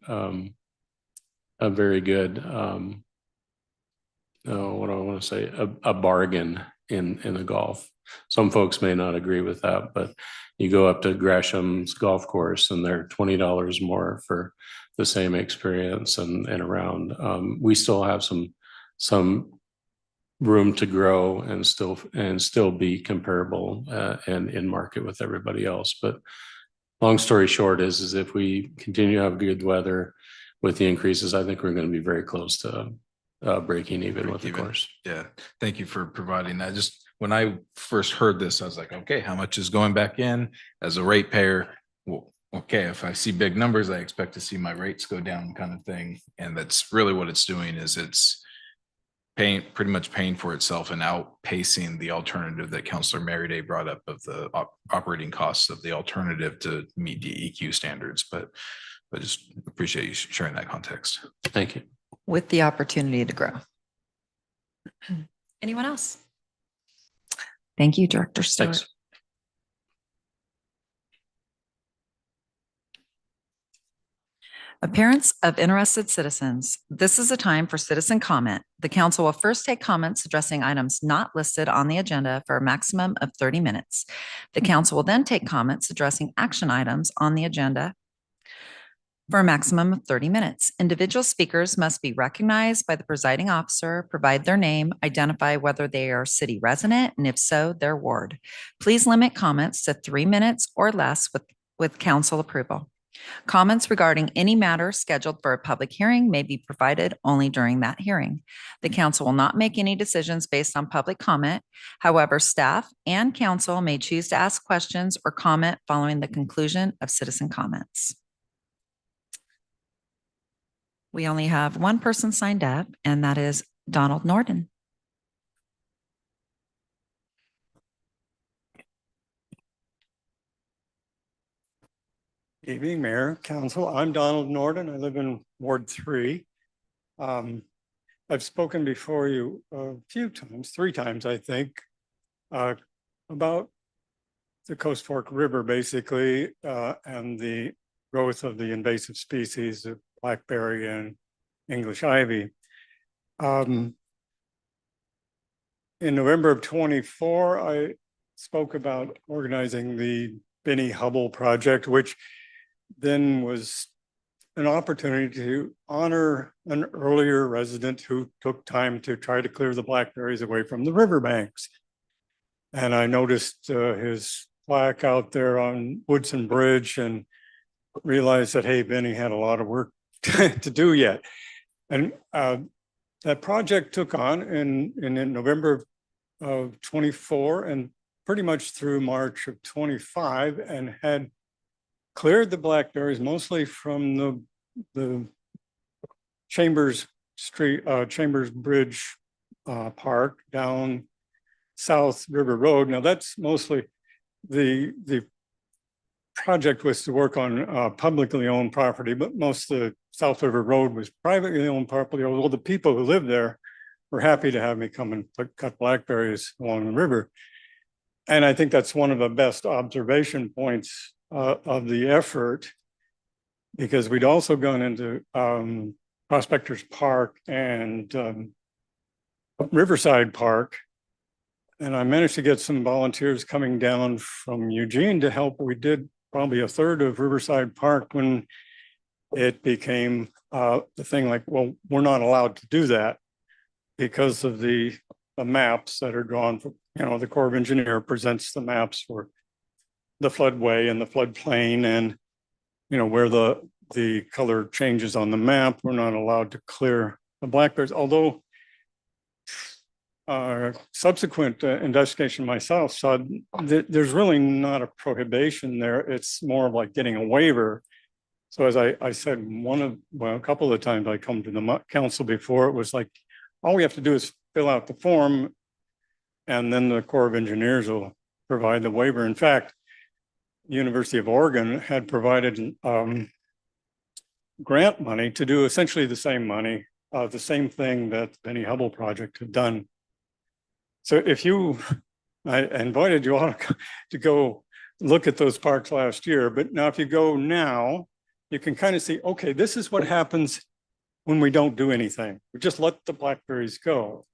what do I want to say, a bargain in the golf. Some folks may not agree with that, but you go up to Gresham's golf course and they're $20 more for the same experience and around. We still have some room to grow and still be comparable and in market with everybody else. But long story short is if we continue to have good weather with the increases, I think we're going to be very close to breaking even with the course. Yeah, thank you for providing that. Just when I first heard this, I was like, okay, how much is going back in as a ratepayer? Well, okay, if I see big numbers, I expect to see my rates go down, kind of thing. And that's really what it's doing, is it's pretty much paying for itself and outpacing the alternative that Councilor Merriday brought up of the operating costs of the alternative to meet DEQ standards. But I just appreciate you sharing that context. Thank you. With the opportunity to grow. Anyone else? Thank you, Director Stewart. Thanks. Appearance of interested citizens. This is a time for citizen comment. The council will first take comments addressing items not listed on the agenda for a maximum of 30 minutes. The council will then take comments addressing action items on the agenda for a maximum of 30 minutes. Individual speakers must be recognized by the presiding officer, provide their name, identify whether they are city resident, and if so, their ward. Please limit comments to 3 minutes or less with council approval. Comments regarding any matter scheduled for a public hearing may be provided only during that hearing. The council will not make any decisions based on public comment. However, staff and council may choose to ask questions or comment following the conclusion of citizen comments. We only have one person signed up, and that is Donald Norton. Evening, Mayor, Council. I'm Donald Norton. I live in Ward 3. I've spoken before you a few times, 3 times, I think, about the Coast Fork River, basically, and the growth of the invasive species of blackberry and English ivy. In November of 24, I spoke about organizing the Benny Hubble project, which then was an opportunity to honor an earlier resident who took time to try to clear the blackberries away from the riverbanks. And I noticed his plaque out there on Woodson Bridge and realized that, hey, Benny had a lot of work to do yet. And that project took on in November of 24 and pretty much through March of 25, and had cleared the blackberries mostly from the Chambers Street, Chambers Bridge Park down South River Road. Now that's mostly the project was to work on publicly owned property, but most of the South River Road was privately owned property. Although the people who live there were happy to have me come and cut blackberries along the river. And I think that's one of the best observation points of the effort, because we'd also gone into Prospectors Park and Riverside Park. And I managed to get some volunteers coming down from Eugene to help. We did probably a third of Riverside Park when it became the thing like, well, we're not allowed to do that because of the maps that are drawn for, the Corps of Engineer presents the maps for the floodway and the floodplain, and, where the color changes on the map, we're not allowed to clear the blackberries. Although subsequent investigation myself saw that there's really not a prohibition there. It's more of like getting a waiver. So as I said, a couple of times I come to the council before, it was like, all we have to do is fill out the form and then the Corps of Engineers will provide the waiver. In fact, University of Oregon had provided grant money to do essentially the same thing that Benny Hubble project had done. So I invited you all to go look at those parks last year, but now if you go now, you can kind of see, okay, this is what happens when we don't do anything. We just let the blackberries go.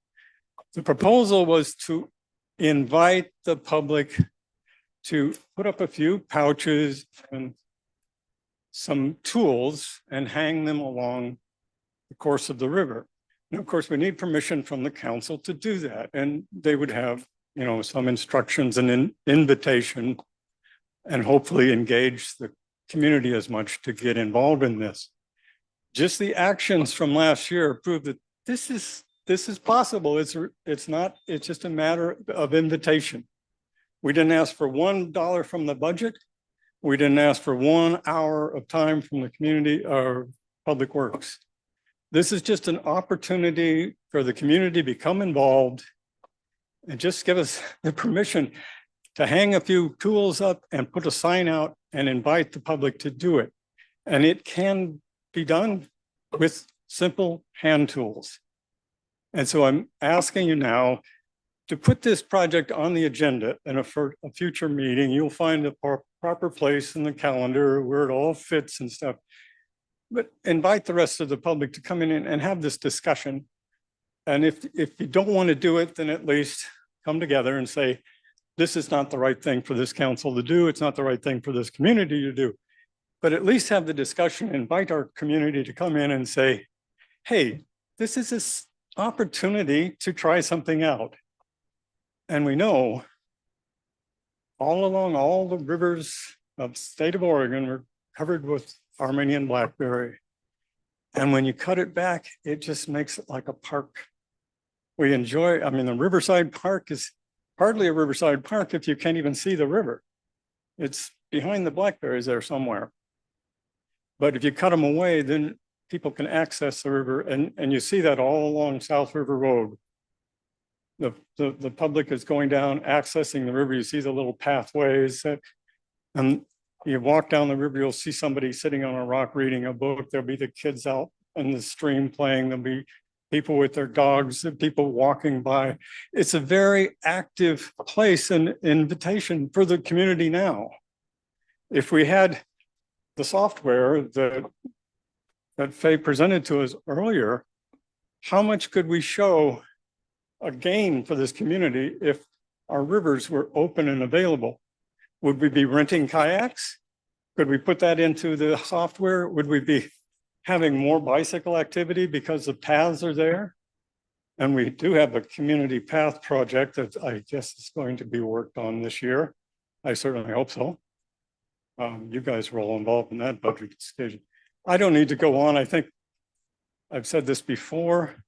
The proposal was to invite the public to put up a few pouches and some tools and hang them along the course of the river. And of course, we need permission from the council to do that. And they would have, some instructions and an invitation and hopefully engage the community as much to get involved in this. Just the actions from last year prove that this is possible. It's just a matter of invitation. We didn't ask for $1 from the budget. We didn't ask for 1 hour of time from the community or Public Works. This is just an opportunity for the community to become involved and just give us the permission to hang a few tools up and put a sign out and invite the public to do it. And it can be done with simple hand tools. And so I'm asking you now to put this project on the agenda and for a future meeting. You'll find a proper place in the calendar where it all fits and stuff. But invite the rest of the public to come in and have this discussion. And if you don't want to do it, then at least come together and say, this is not the right thing for this council to do. It's not the right thing for this community to do. But at least have the discussion, invite our community to come in and say, hey, this is this opportunity to try something out. And we know all along all the rivers of the state of Oregon are covered with Armenian blackberry. And when you cut it back, it just makes it like a park. We enjoy, the Riverside Park is hardly a Riverside Park if you can't even see the river. It's behind the blackberries there somewhere. But if you cut them away, then people can access the river. And you see that all along South River Road. The public is going down, accessing the river. You see the little pathways and you walk down the river, you'll see somebody sitting on a rock reading a book. There'll be the kids out in the stream playing. There'll be people with their dogs, people walking by. It's a very active place and invitation for the community now. If we had the software that Faye presented to us earlier, how much could we show a gain for this community if our rivers were open and available? Would we be renting kayaks? Could we put that into the software? Would we be having more bicycle activity because the paths are there? And we do have a community path project that I guess is going to be worked on this year. I certainly hope so. You guys were all involved in that budget decision. I don't need to go on. I think I've said this before.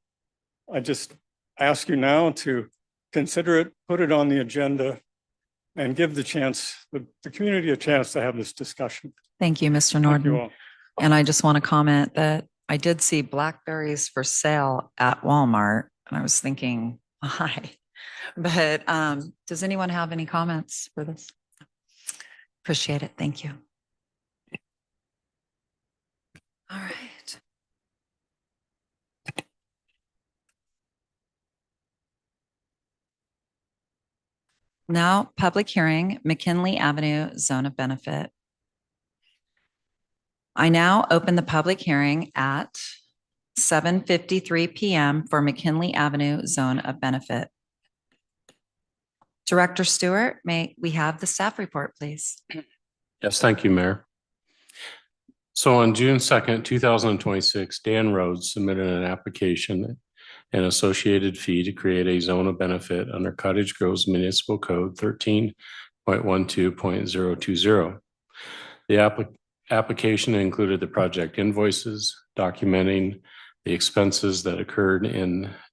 I just ask you now to consider it, put it on the agenda, and give the community a chance to have this discussion. Thank you, Mr. Thank you Norton. all. And I just want to comment that I did see blackberries for sale at Walmart, and I was thinking, why? But does anyone have any comments for this? Appreciate it. Thank you. All right. Now, public hearing, McKinley Avenue Zone of Benefit. I now open the public hearing at 7:53 PM for McKinley Avenue Zone of Benefit. Director Stewart, may we have the staff report, please? Yes, thank you, Mayor. So on June 2nd, 2026, Dan Rhodes submitted an application and associated fee to create a zone of benefit under Cottage Grove's Municipal Code 13.12.020. The application included the project invoices documenting the expenses that occurred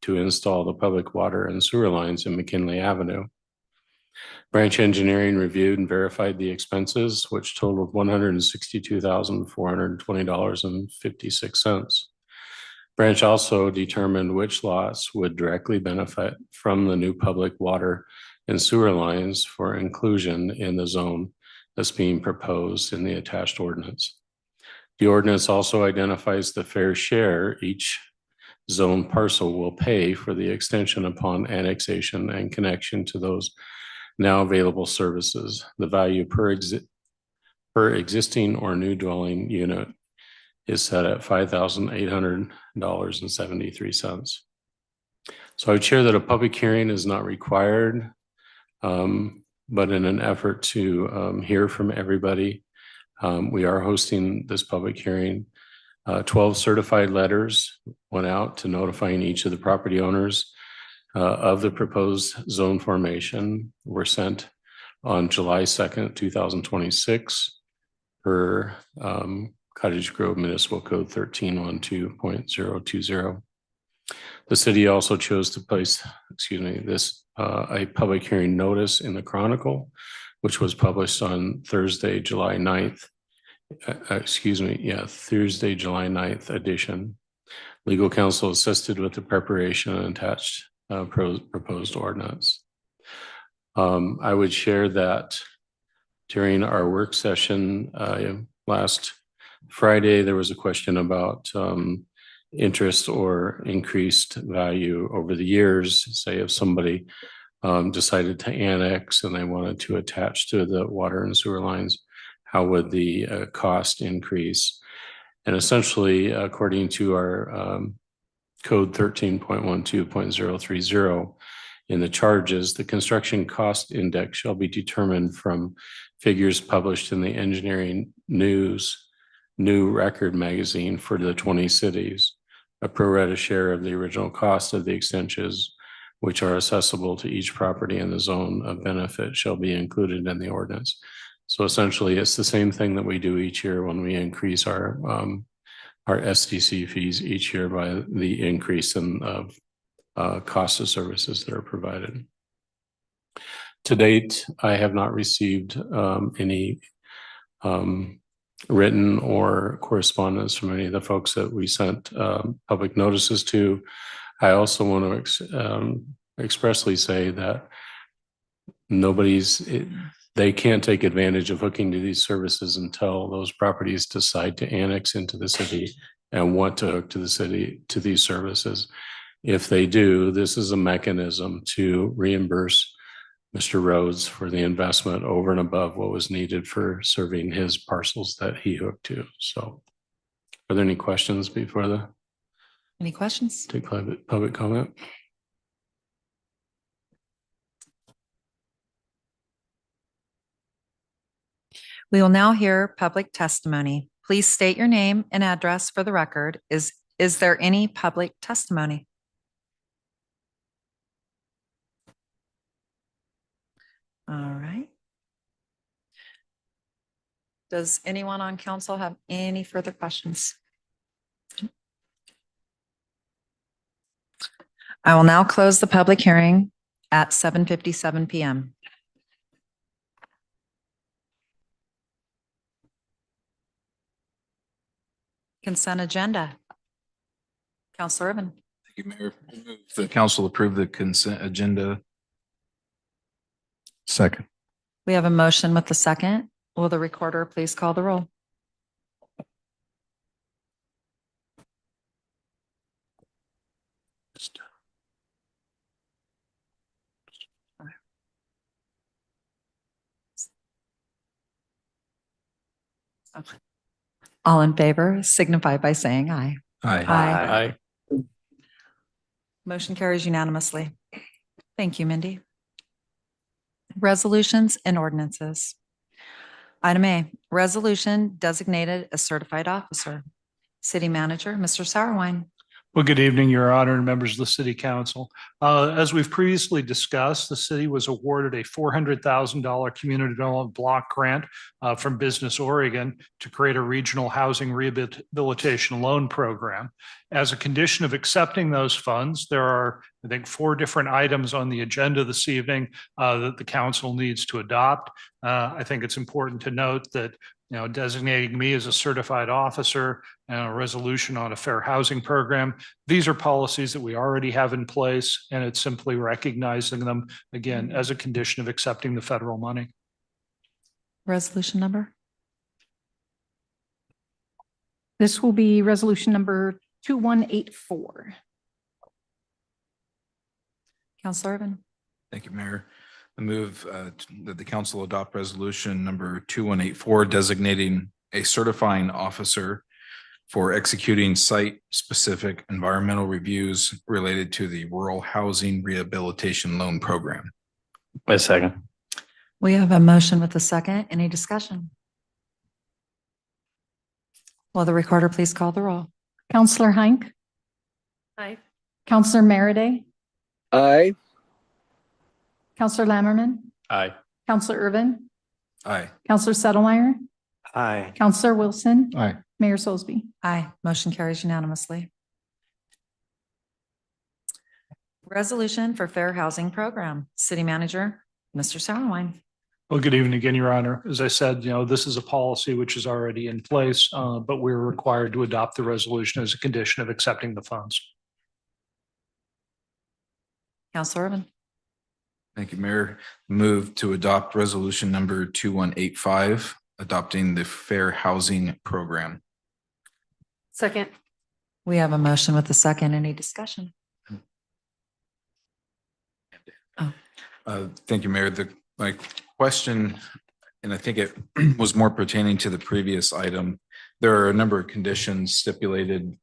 to install the public water and sewer lines in McKinley Avenue. Branch Engineering reviewed and verified the expenses, which totaled $162,420.56. Branch also determined which lots would directly benefit from the new public water and sewer lines for inclusion in the zone that's being proposed in the attached ordinance. The ordinance also identifies the fair share each zone parcel will pay for the extension upon annexation and connection to those now available services. The value per existing or new dwelling unit is set at $5,800.73. So I would share that a public hearing is not required, but in an effort to hear from everybody, we are hosting this public hearing. 12 certified letters went out to notifying each of the property owners of the proposed zone formation, were sent on July 2nd, 2026 per Cottage Grove Municipal Code 13.12.020. The city also chose to place, a public hearing notice in the Chronicle, which was published on Thursday, July 9th. Thursday, July 9th edition. Legal counsel assisted with the preparation and attached proposed ordinance. I would share that during our work session last Friday, there was a question about interest or increased value over the years. Say if somebody decided to annex and they wanted to attach to the water and sewer lines, how would the cost increase? And essentially, according to our code 13.12.030, in the charges, the construction cost index shall be determined from figures published in the Engineering News New Record magazine for the 20 cities. A pro rata share of the original cost of the extensions, which are accessible to each property in the zone of benefit, shall be included in the ordinance. So essentially, it's the same thing that we do each year when we increase our SDC fees each year by the increase in cost of services that are provided. To date, I have not received any written or correspondence from any of the folks that we sent public notices to. I also want to expressly say that they can't take advantage of hooking to these services until those properties decide to annex into the city and want to hook to the city to these services. If they do, this is a mechanism to reimburse Mr. Rhodes for the investment over and above what was needed for serving his parcels that he hooked to. So are there any questions before Any questions? take public comment? We will now hear public testimony. Please state your name and address for the record. Is there any public testimony? All right. Does anyone on council have any further questions? I will now close the public hearing at 7:57 PM. Consent agenda. Counselor Irvin. Thank you, Mayor. I move the council approve the consent agenda. Second. We have a motion with the second. Will the recorder please call the roll? All in favor signify by saying aye. Aye. Aye. Motion carries unanimously. Thank you, Mindy. Resolutions and ordinances. Item A, resolution designated a certified officer. City Manager, Mr. Sauerwein. Well, good evening, Your Honor, and members of the City Council. As we've previously discussed, the city was awarded a $400,000 community development block grant from Business Oregon to create a regional housing rehabilitation loan program. As a condition of accepting those funds, there are, I think, 4 different items on the agenda this evening that the council needs to adopt. I think it's important to note that designating me as a certified officer and a resolution on a fair housing program. These are policies that we already have in place, and it's simply recognizing them again as a condition of accepting the federal money. Resolution number? This will be resolution number 2184. Counselor Irvin. Thank you, Mayor. I move that the council adopt resolution number 2184 designating a certifying officer for executing site-specific environmental reviews related to the Rural Housing Rehabilitation Loan Program. A second. We have a motion with a second. Any discussion? Will the recorder please call the roll? Counselor Hink. Aye. Counselor Merida. Aye. Counselor Lammerman. Aye. Counselor Irvin. Aye. Counselor Settelmeyer. Aye. Counselor Wilson. Aye. Mayor Soulsby. Aye. Motion carries unanimously. Resolution for Fair Housing Program. City Manager, Mr. Sauerwein. Well, good evening again, Your Honor. As I said, this is a policy which is already in place, but we're required to adopt the resolution as a condition of accepting the funds. Counselor Irvin. Thank you, Mayor. Move to adopt resolution number 2185, adopting the Fair Housing Program. Second. We have a motion with a second. Any discussion? Thank you, Mayor. My question, and I think it was more pertaining to the previous item. There are a number of conditions stipulated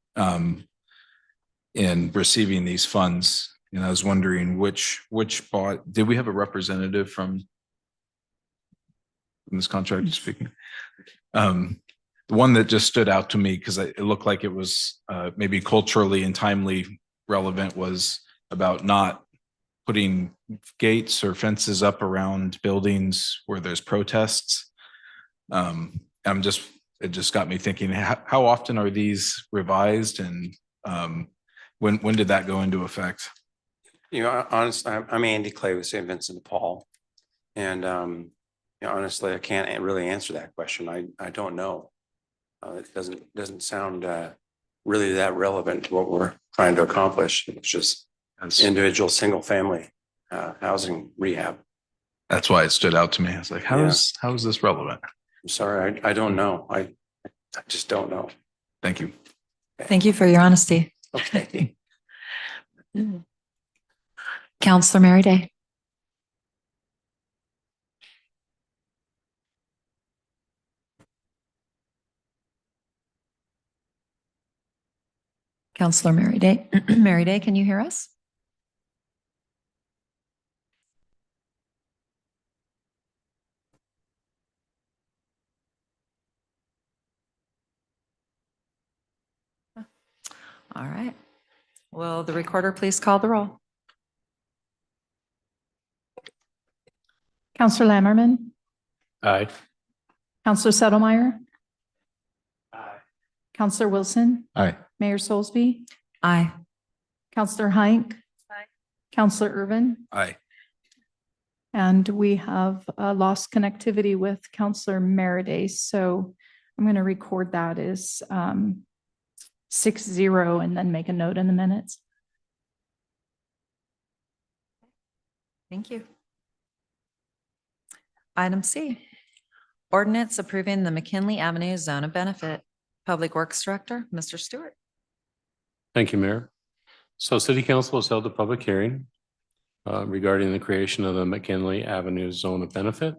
in receiving these funds. And I was wondering which did we have a representative from this contract speaking? The one that just stood out to me because it looked like it was maybe culturally and timely relevant was about not putting gates or fences up around buildings where there's protests. It just got me thinking, how often are these revised, and when did that go into effect? Honestly, I'm Andy Clay with St. Vincent de Paul. And, honestly, I can't really answer that question. I don't know. It doesn't sound really that relevant to what we're trying to accomplish. It's just individual single family housing rehab. That's why it stood out to me. I was like, how is this relevant? I'm sorry, I don't know. I just don't know. Thank you. Thank you for your honesty. Okay. Counselor Merida. Counselor Merida. Merida, can you hear us? All right. Will the recorder please call the roll? Counselor Lammerman. Aye. Counselor Settelmeyer. Aye. Counselor Wilson. Aye. Mayor Soulsby. Aye. Counselor Hink. Aye. Counselor Irvin. Aye. And we have lost connectivity with Counselor Merida. So I'm going to record that as 6-0 and then make a note in the minutes. Thank you. Item C, ordinance approving the McKinley Avenue Zone of Benefit. Public Works Director, Mr. Stewart. Thank you, Mayor. So City Council has held a public hearing regarding the creation of the McKinley Avenue Zone of Benefit.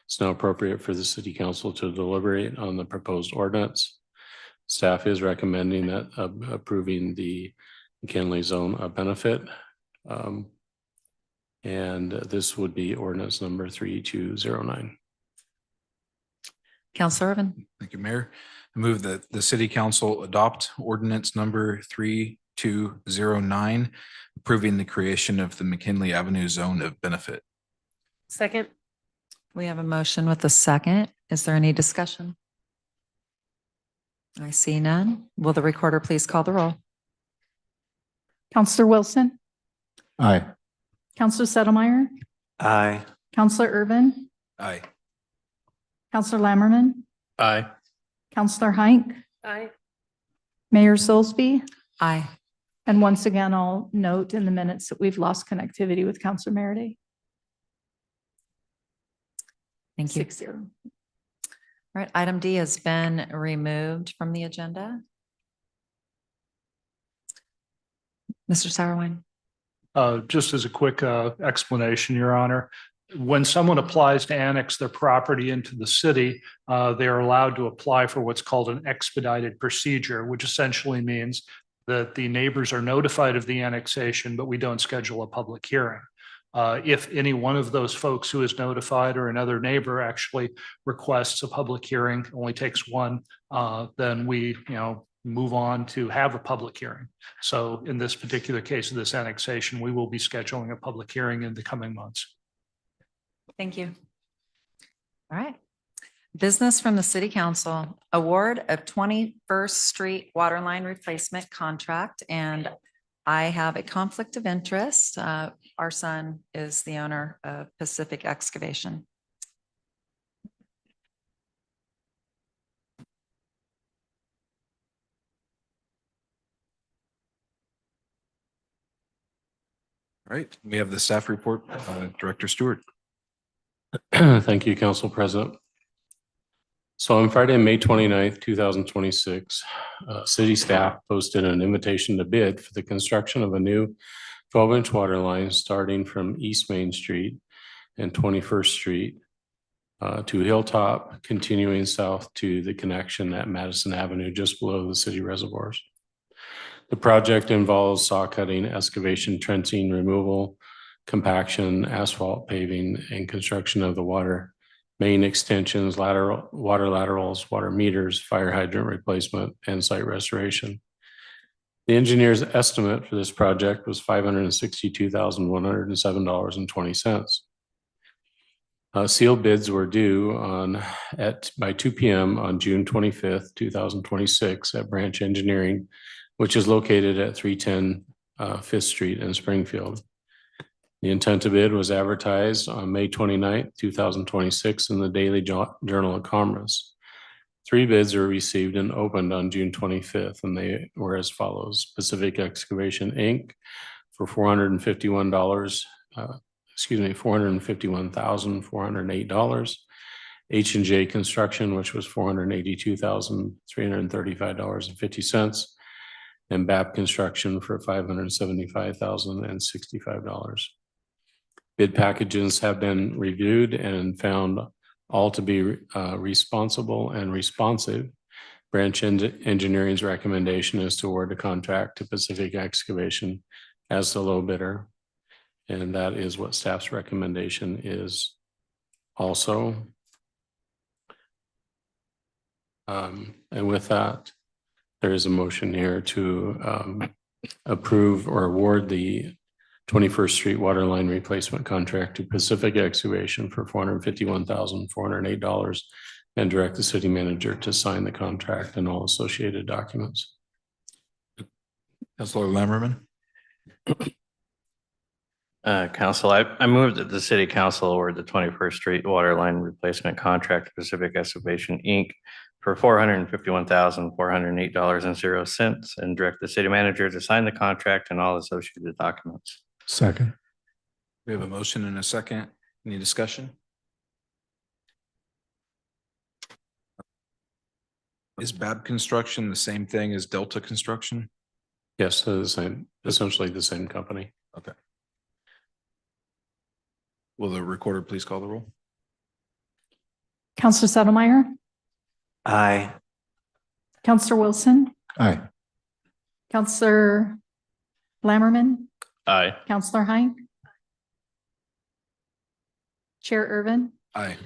It's now appropriate for the City Council to deliberate on the proposed ordinance. Staff is recommending that approving the McKinley Zone of Benefit. And this would be ordinance number 3209. Counselor Irvin. Thank you, Mayor. I move that the city council adopt ordinance number 3209, approving the creation of the McKinley Avenue Zone of Benefit. Second. We have a motion with a second. Is there any discussion? I see none. Will the recorder please call the roll? Counselor Wilson, Aye. Counselor Settlemyre, Aye. Counselor Irvin, Aye. Counselor Lammerman, Aye. Counselor Hink, Aye. Mayor Silsby. Aye. And once again, I'll note in the minutes that we've lost connectivity with Counselor Merity. Thank you. 6-0. All right, item D has been removed from the agenda. Mr. Sauerwein. Just as a quick explanation, Your Honor, when someone applies to annex their property into the city, they are allowed to apply for what's called an expedited procedure, which essentially means that the neighbors are notified of the annexation, but we don't schedule a public hearing. If any one of those folks who is notified or another neighbor actually requests a public hearing, only takes one, then we, move on to have a public hearing. So in this particular case of this annexation, we will be scheduling a public hearing in the coming months. Thank you. All right. Business from the City Council, award of 21st Street Waterline Replacement Contract. And I have a conflict of interest. Our son is the owner of Pacific Excavation. All right, we have the staff report, Director Stewart. Thank you, Council President. So on Friday, May 29th, 2026, city staff posted an invitation to bid for the construction of a new 12-inch water line starting from East Main Street and 21st Street to Hilltop, continuing south to the connection at Madison Avenue, just below the city reservoirs. The project involves saw cutting, excavation, trenching, removal, compaction, asphalt paving, and construction of the water main extensions, water laterals, water meters, fire hydrant replacement, and site restoration. The engineer's estimate for this project was $562,107.20. Sealed bids were due by 2 p.m. on June 25th, 2026 at Branch Engineering, which is located at 310 5th Street in Springfield. The intent to bid was advertised on May 29th, 2026 in the Daily Journal of Commerce. 3 bids were received and opened on June 25th, and they were as follows. Pacific Excavation, Inc. for $451,408. H&J Construction, which was $482,335.50. And BAP Construction for $575,065. Bid packages have been reviewed and found all to be responsible and responsive. Branch Engineering's recommendation is to award the contract to Pacific Excavation as the low bidder. And that is what staff's recommendation is also. And with that, there is a motion here to approve or award the 21st Street Waterline Replacement Contract to Pacific Excavation for $451,408 and direct the city manager to sign the contract and all associated documents. Councilor Lammerman. Council, I move that the city council award the 21st Street Waterline Replacement Contract to Pacific Excavation, Inc. for $451,408.00 and direct the city manager to sign the contract and all associated documents. Second. We have a motion and a second. Any discussion? Is Bab Construction the same thing as Delta Construction? Yes, they're the same, essentially the same company. Okay. Will the recorder please call the roll? Counselor Settlemyre, Aye. Counselor Wilson, Aye. Counselor Lammerman, Aye. Counselor Hine, Chair Irvin. Aye.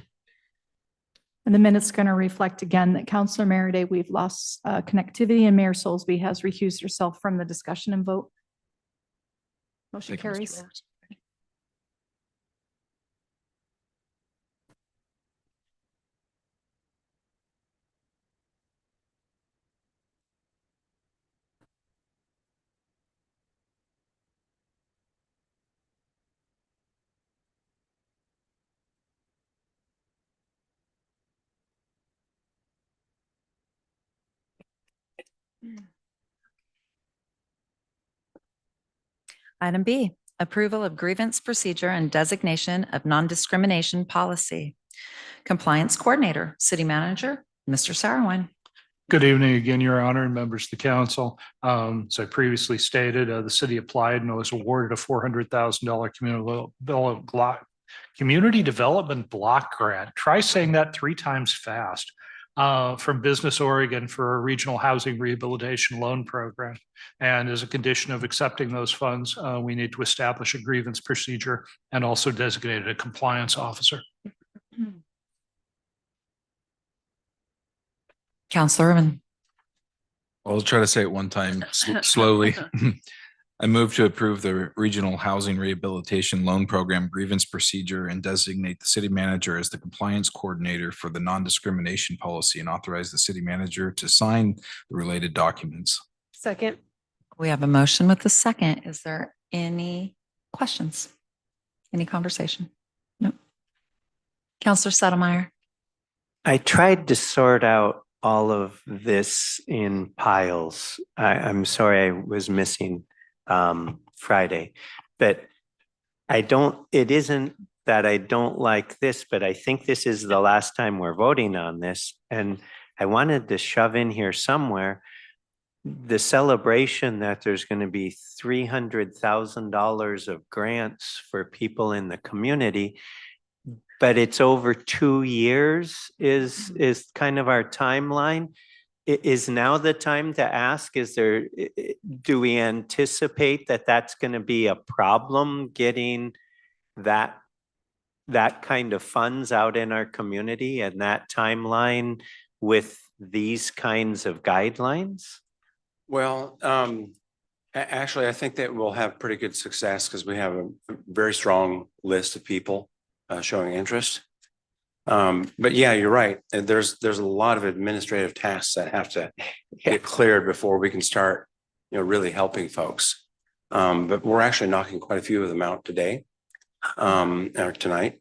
And the minute's going to reflect again that Counselor Merriday, we've lost connectivity, and Mayor Soulsby has recused herself from the discussion and vote. Motion Thank you, Mr. carries. Roberts. Item B, approval of grievance procedure and designation of non-discrimination policy. Compliance Coordinator, City Manager, Mr. Sarowine. Good evening again, Your Honor, and members of the council. As I previously stated, the city applied and was awarded a $400,000 community development block grant. Try saying that 3 times fast. From Business Oregon for a regional housing rehabilitation loan program. And as a condition of accepting those funds, we need to establish a grievance procedure and also designate a compliance officer. Counselor Irvin. I'll try to say it one time slowly. I move to approve the Regional Housing Rehabilitation Loan Program grievance procedure and designate the city manager as the compliance coordinator for the non-discrimination policy and authorize the city manager to sign the related documents. Second. We have a motion with the second. Is there any questions? Any conversation? No. Counselor Settlemyre. I tried to sort out all of this in piles. I'm sorry I was missing Friday, but it isn't that I don't like this, but I think this is the last time we're voting on this. And I wanted to shove in here somewhere the celebration that there's going to be $300,000 of grants for people in the community, but it's over 2 years is kind of our timeline. Is now the time to ask, do we anticipate that that's going to be a problem getting that kind of funds out in our community and that timeline with these kinds of guidelines? Well, actually, I think that we'll have pretty good success because we have a very strong list of people showing interest. But yeah, you're right. There's a lot of administrative tasks that have to get cleared before we can start, really helping folks. But we're actually knocking quite a few of them out today, or tonight.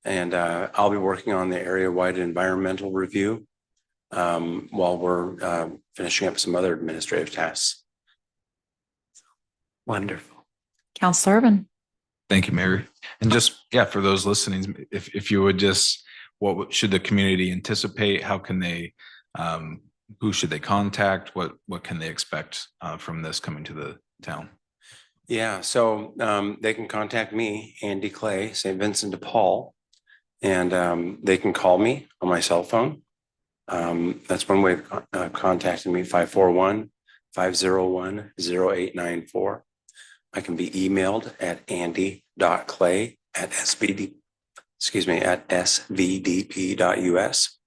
And I'll be working on the area-wide environmental review while we're finishing up some other administrative tasks. Wonderful. Counselor Irvin. Thank you, Mary. And just, for those listening, if you would just, what should the community anticipate? How can they, who should they contact? What can they expect from this coming to the town? Yeah, so they can contact me, Andy Clay, St. Vincent de Paul, and they can call me on my cell phone. That's one way of contacting me, 541-501-0894. I can be emailed at andy.clay@svdp.us.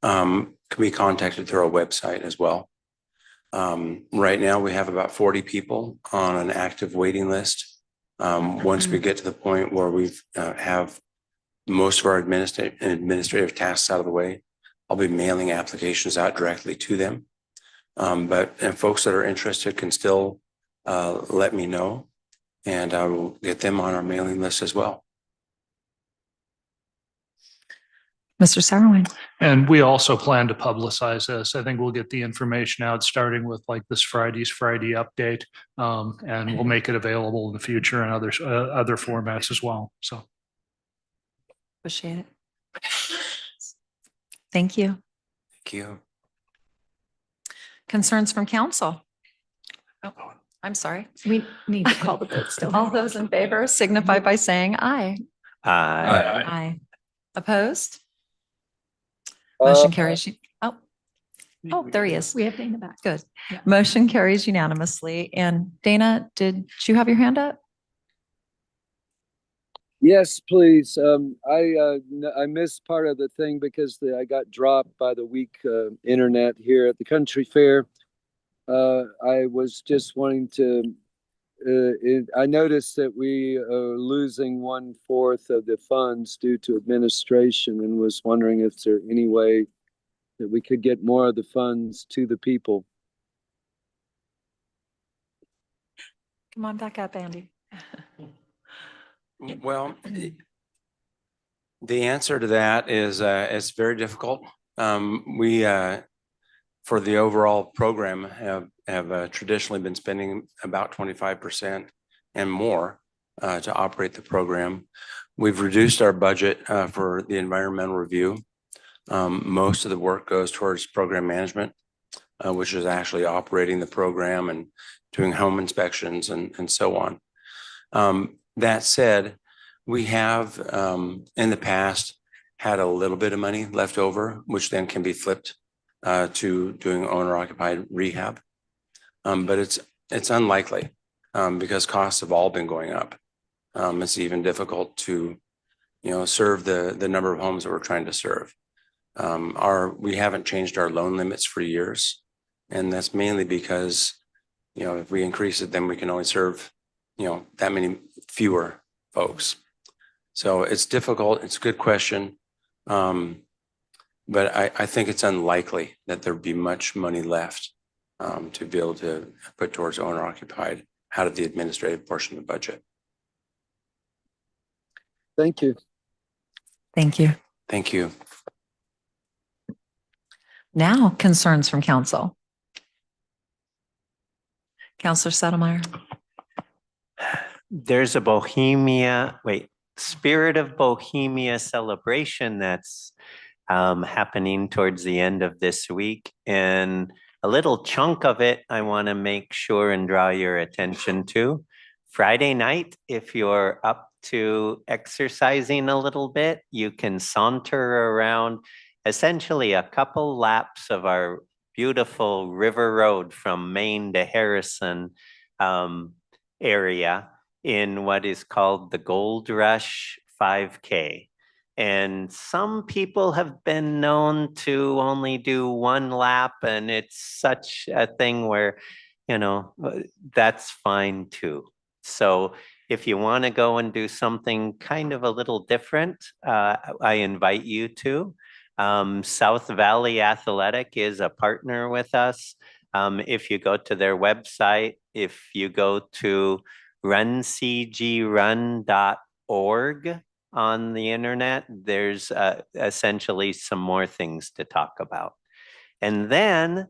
Can be contacted through our website as well. Right now, we have about 40 people on an active waiting list. Once we get to the point where we have most of our administrative tasks out of the way, I'll be mailing applications out directly to them. But folks that are interested can still let me know, and I will get them on our mailing list as well. Mr. Sauerwein. And we also plan to publicize this. I think we'll get the information out, starting with like this Friday's Friday update. And we'll make it available in the future in other formats as well. So. Appreciate it. Thank you. Thank you. Concerns from council? Oh, I'm sorry. We need to call the vote still. All those in favor signify by saying aye. Aye. Opposed? Motion carries. Oh, there he is. We have Dana back. Good. Yeah. Motion carries unanimously. And Dana, did you have your hand up? Yes, please. I missed part of the thing because I got dropped by the weak internet here at the country fair. I was just wanting to. I noticed that we are losing 1/4 of the funds due to administration, and was wondering if there any way that we could get more of the funds to the people. Come on back up, Andy. Well, the answer to that is it's very difficult. We for the overall program have traditionally been spending about 25% and more to operate the program. We've reduced our budget for the environmental review. Most of the work goes towards program management, which is actually operating the program and doing home inspections and so on. That said, we have in the past had a little bit of money left over, which then can be flipped to doing owner-occupied rehab. But it's unlikely because costs have all been going up. It's even difficult to, serve the number of homes that we're trying to serve. We haven't changed our loan limits for years, and that's mainly because, if we increase it, then we can only serve that many fewer folks. So it's difficult. It's a good question. But I think it's unlikely that there'd be much money left to be able to put towards owner occupied out of the administrative portion of the budget. Thank you. Thank you. Thank you. Now, concerns from council. Counselor Settlemyre. There's a Spirit of Bohemia celebration that's happening towards the end of this week. And a little chunk of it, I want to make sure and draw your attention to. Friday night, if you're up to exercising a little bit, you can saunter around essentially a couple laps of our beautiful river road from Maine to Harrison area in what is called the Gold Rush 5K. And some people have been known to only do one lap, and it's such a thing where, that's fine too. So if you want to go and do something kind of a little different, I invite you to. South Valley Athletic is a partner with us. If you go to their website, if you go to runcgrun.org on the internet, there's essentially some more things to talk about. And then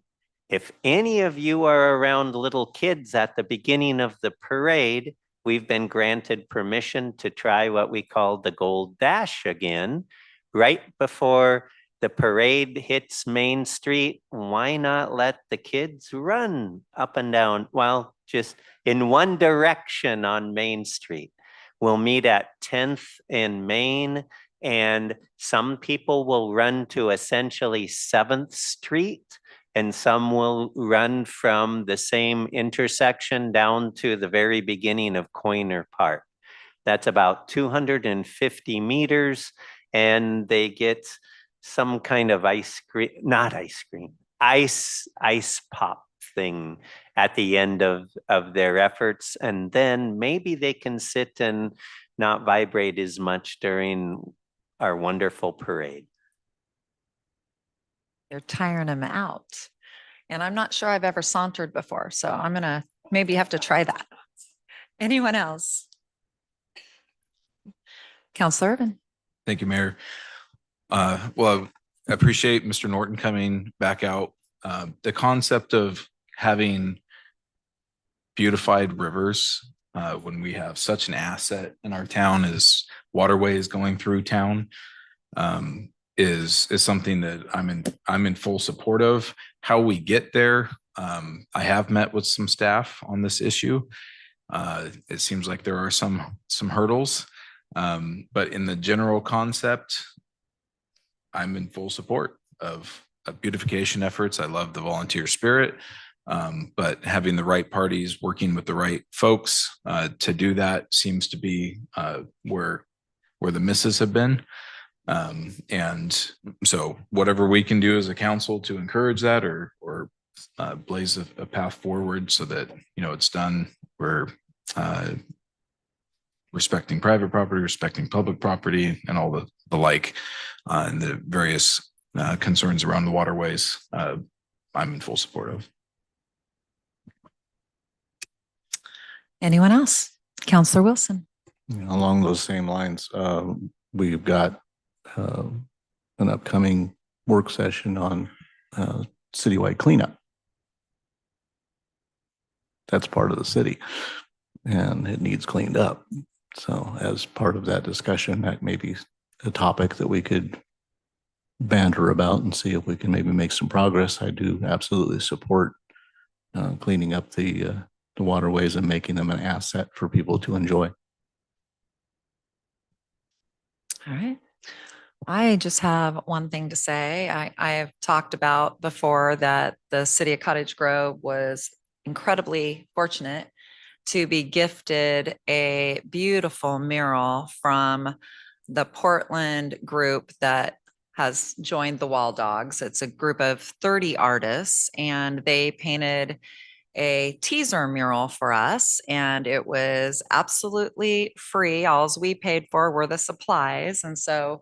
if any of you are around little kids at the beginning of the parade, we've been granted permission to try what we call the Gold Dash again, right before the parade hits Main Street. Why not let the kids run up and down? Well, just in one direction on Main Street. We'll meet at 10th and Main, and some people will run to essentially 7th Street, and some will run from the same intersection down to the very beginning of Coiner Park. That's about 250 meters, and they get some kind of ice pop thing at the end of their efforts. And then maybe they can sit and not vibrate as much during our wonderful parade. They're tiring them out. And I'm not sure I've ever sauntered before, so I'm going to maybe have to try that. Anyone else? Counselor Urban. Thank you, Mayor. Well, I appreciate Mr. Norton coming back out. The concept of having beautified rivers, when we have such an asset in our town as waterways going through town, is something that I'm in full support of. How we get there, I have met with some staff on this issue. It seems like there are some hurdles, but in the general concept, I'm in full support of beautification efforts. I love the volunteer spirit, but having the right parties working with the right folks to do that seems to be where the misses have been. And so whatever we can do as a council to encourage that or blaze a path forward so that, it's done. We're respecting private property, respecting public property, and all the like, and the various concerns around the waterways. I'm in full support of. Anyone else? Counselor Wilson. Along those same lines, we've got an upcoming work session on citywide cleanup. That's part of the city and it needs cleaned up. So as part of that discussion, that may be a topic that we could banter about and see if we can maybe make some progress. I do absolutely support cleaning up the waterways and making them an asset for people to enjoy. All right. I just have one thing to say. I have talked about before that the city of Cottage Grove was incredibly fortunate to be gifted a beautiful mural from the Portland group that has joined the Wall Dogs. It's a group of 30 artists, and they painted a teaser mural for us, and it was absolutely free. All we paid for were the supplies. And so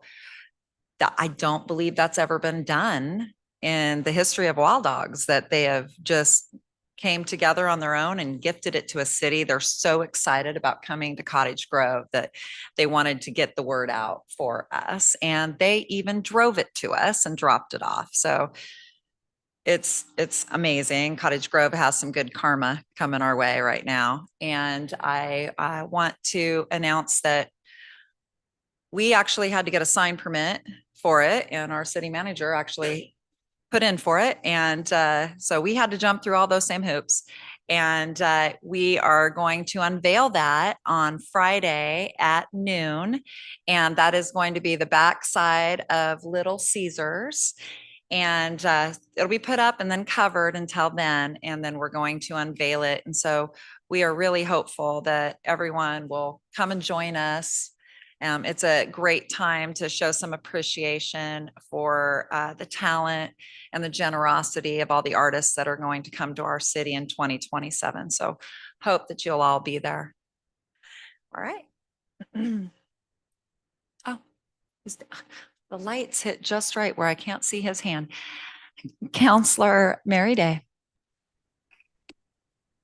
I don't believe that's ever been done in the history of Wild Dogs, that they have just came together on their own and gifted it to a city. They're so excited about coming to Cottage Grove that they wanted to get the word out for us. And they even drove it to us and dropped it off. So it's amazing. Cottage Grove has some good karma coming our way right now. And I want to announce that we actually had to get a sign permit for it, and our city manager actually put in for it. And so we had to jump through all those same hoops. And we are going to unveil that on Friday at noon. And that is going to be the backside of Little Caesars. And it'll be put up and then covered until then. And then we're going to unveil it. And so we are really hopeful that everyone will come and join us. It's a great time to show some appreciation for the talent and the generosity of all the artists that are going to come to our city in 2027. So hope that you'll all be there. All right. Oh, the lights hit just right where I can't see his hand. Counselor Mary Day.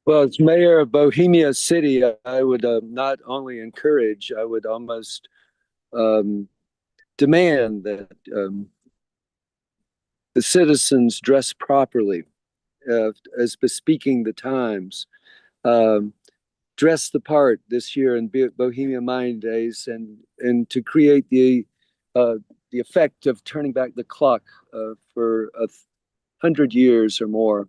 Well, as mayor of Bohemia City, I would not only encourage, I would almost demand that the citizens dress properly, as bespeaking the times. Dress the part this year in Bohemia Mind Days, and to create the effect of turning back the clock for 100 years or more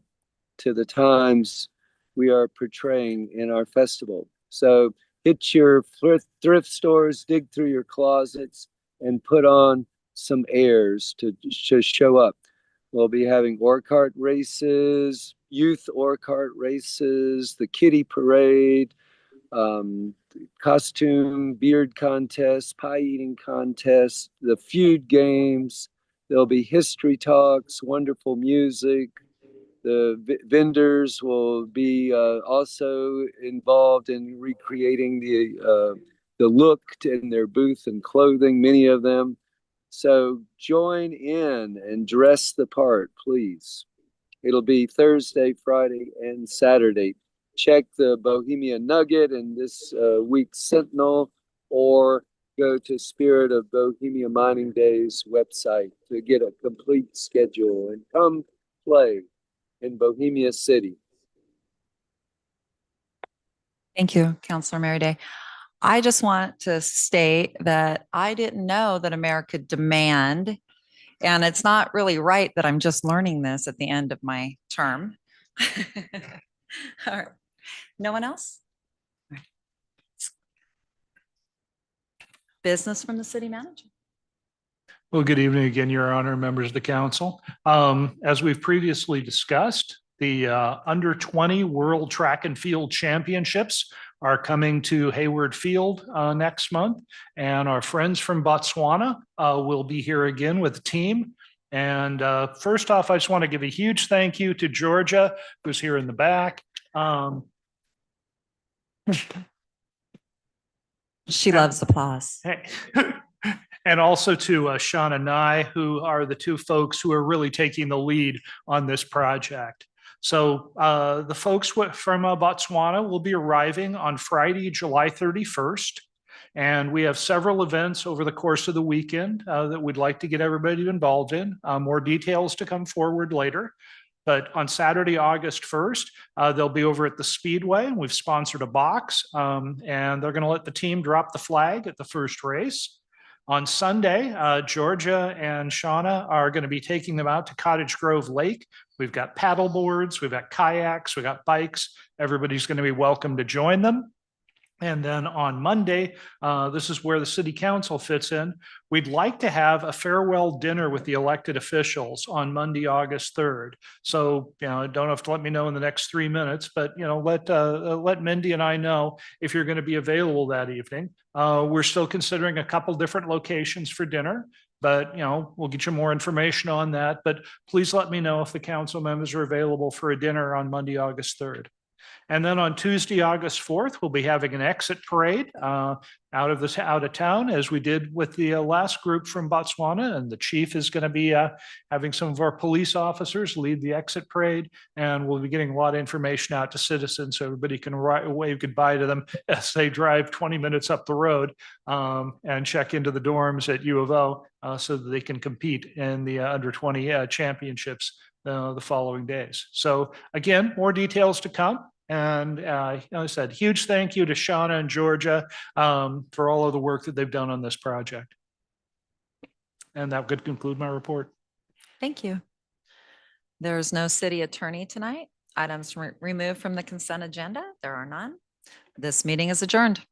to the times we are portraying in our festival. So hit your thrift stores, dig through your closets, and put on some airs to show up. We'll be having Orcart races, youth Orcart races, the kitty parade, costume, beard contest, pie eating contest, the feud games. There'll be history talks, wonderful music. The vendors will be also involved in recreating the look in their booth and clothing, many of them. So join in and dress the part, please. It'll be Thursday, Friday, and Saturday. Check the Bohemia Nugget and this week's Sentinel, or go to Spirit of Bohemia Mining Days website to get a complete schedule and come play in Bohemia City. Thank you, Counselor Mary Day. I just want to state that I didn't know that America demand, and it's not really right that I'm just learning this at the end of my term. All right. No one else? Business from the city manager. Well, good evening again, Your Honor, members of the council. As we've previously discussed, the under 20 World Track and Field Championships are coming to Hayward Field next month. And our friends from Botswana will be here again with the team. And first off, I just want to give a huge thank you to Georgia, who's here in the back. She loves applause. Hey. And also to Shauna Nye, who are the two folks who are really taking the lead on this project. So the folks from Botswana will be arriving on Friday, July 31st. And we have several events over the course of the weekend that we'd like to get everybody involved in. More details to come forward later. But on Saturday, August 1st, they'll be over at the Speedway. We've sponsored a box, and they're going to let the team drop the flag at the first race. On Sunday, Georgia and Shauna are going to be taking them out to Cottage Grove Lake. We've got paddle boards, we've got kayaks, we've got bikes. Everybody's going to be welcome to join them. And then on Monday, this is where the city council fits in. We'd like to have a farewell dinner with the elected officials on Monday, August 3rd. So, don't have to let me know in the next 3 minutes, but, let Mindy and I know if you're going to be available that evening. We're still considering a couple different locations for dinner, but, we'll get you more information on that. But please let me know if the council members are available for a dinner on Monday, August 3rd. And then on Tuesday, August 4th, we'll be having an exit parade out of town, as we did with the last group from Botswana. And the chief is going to be having some of our police officers lead the exit parade. And we'll be getting a lot of information out to citizens so everybody can wave goodbye to them as they drive 20 minutes up the road and check into the dorms at U of O so that they can compete in the under 20 championships the following days. So again, more details to come. And as I said, huge thank you to Shauna and Georgia for all of the work that they've done on this project. And that would conclude my report. Thank you. There's no city attorney tonight. Items removed from the consent agenda. There are none. This meeting is adjourned.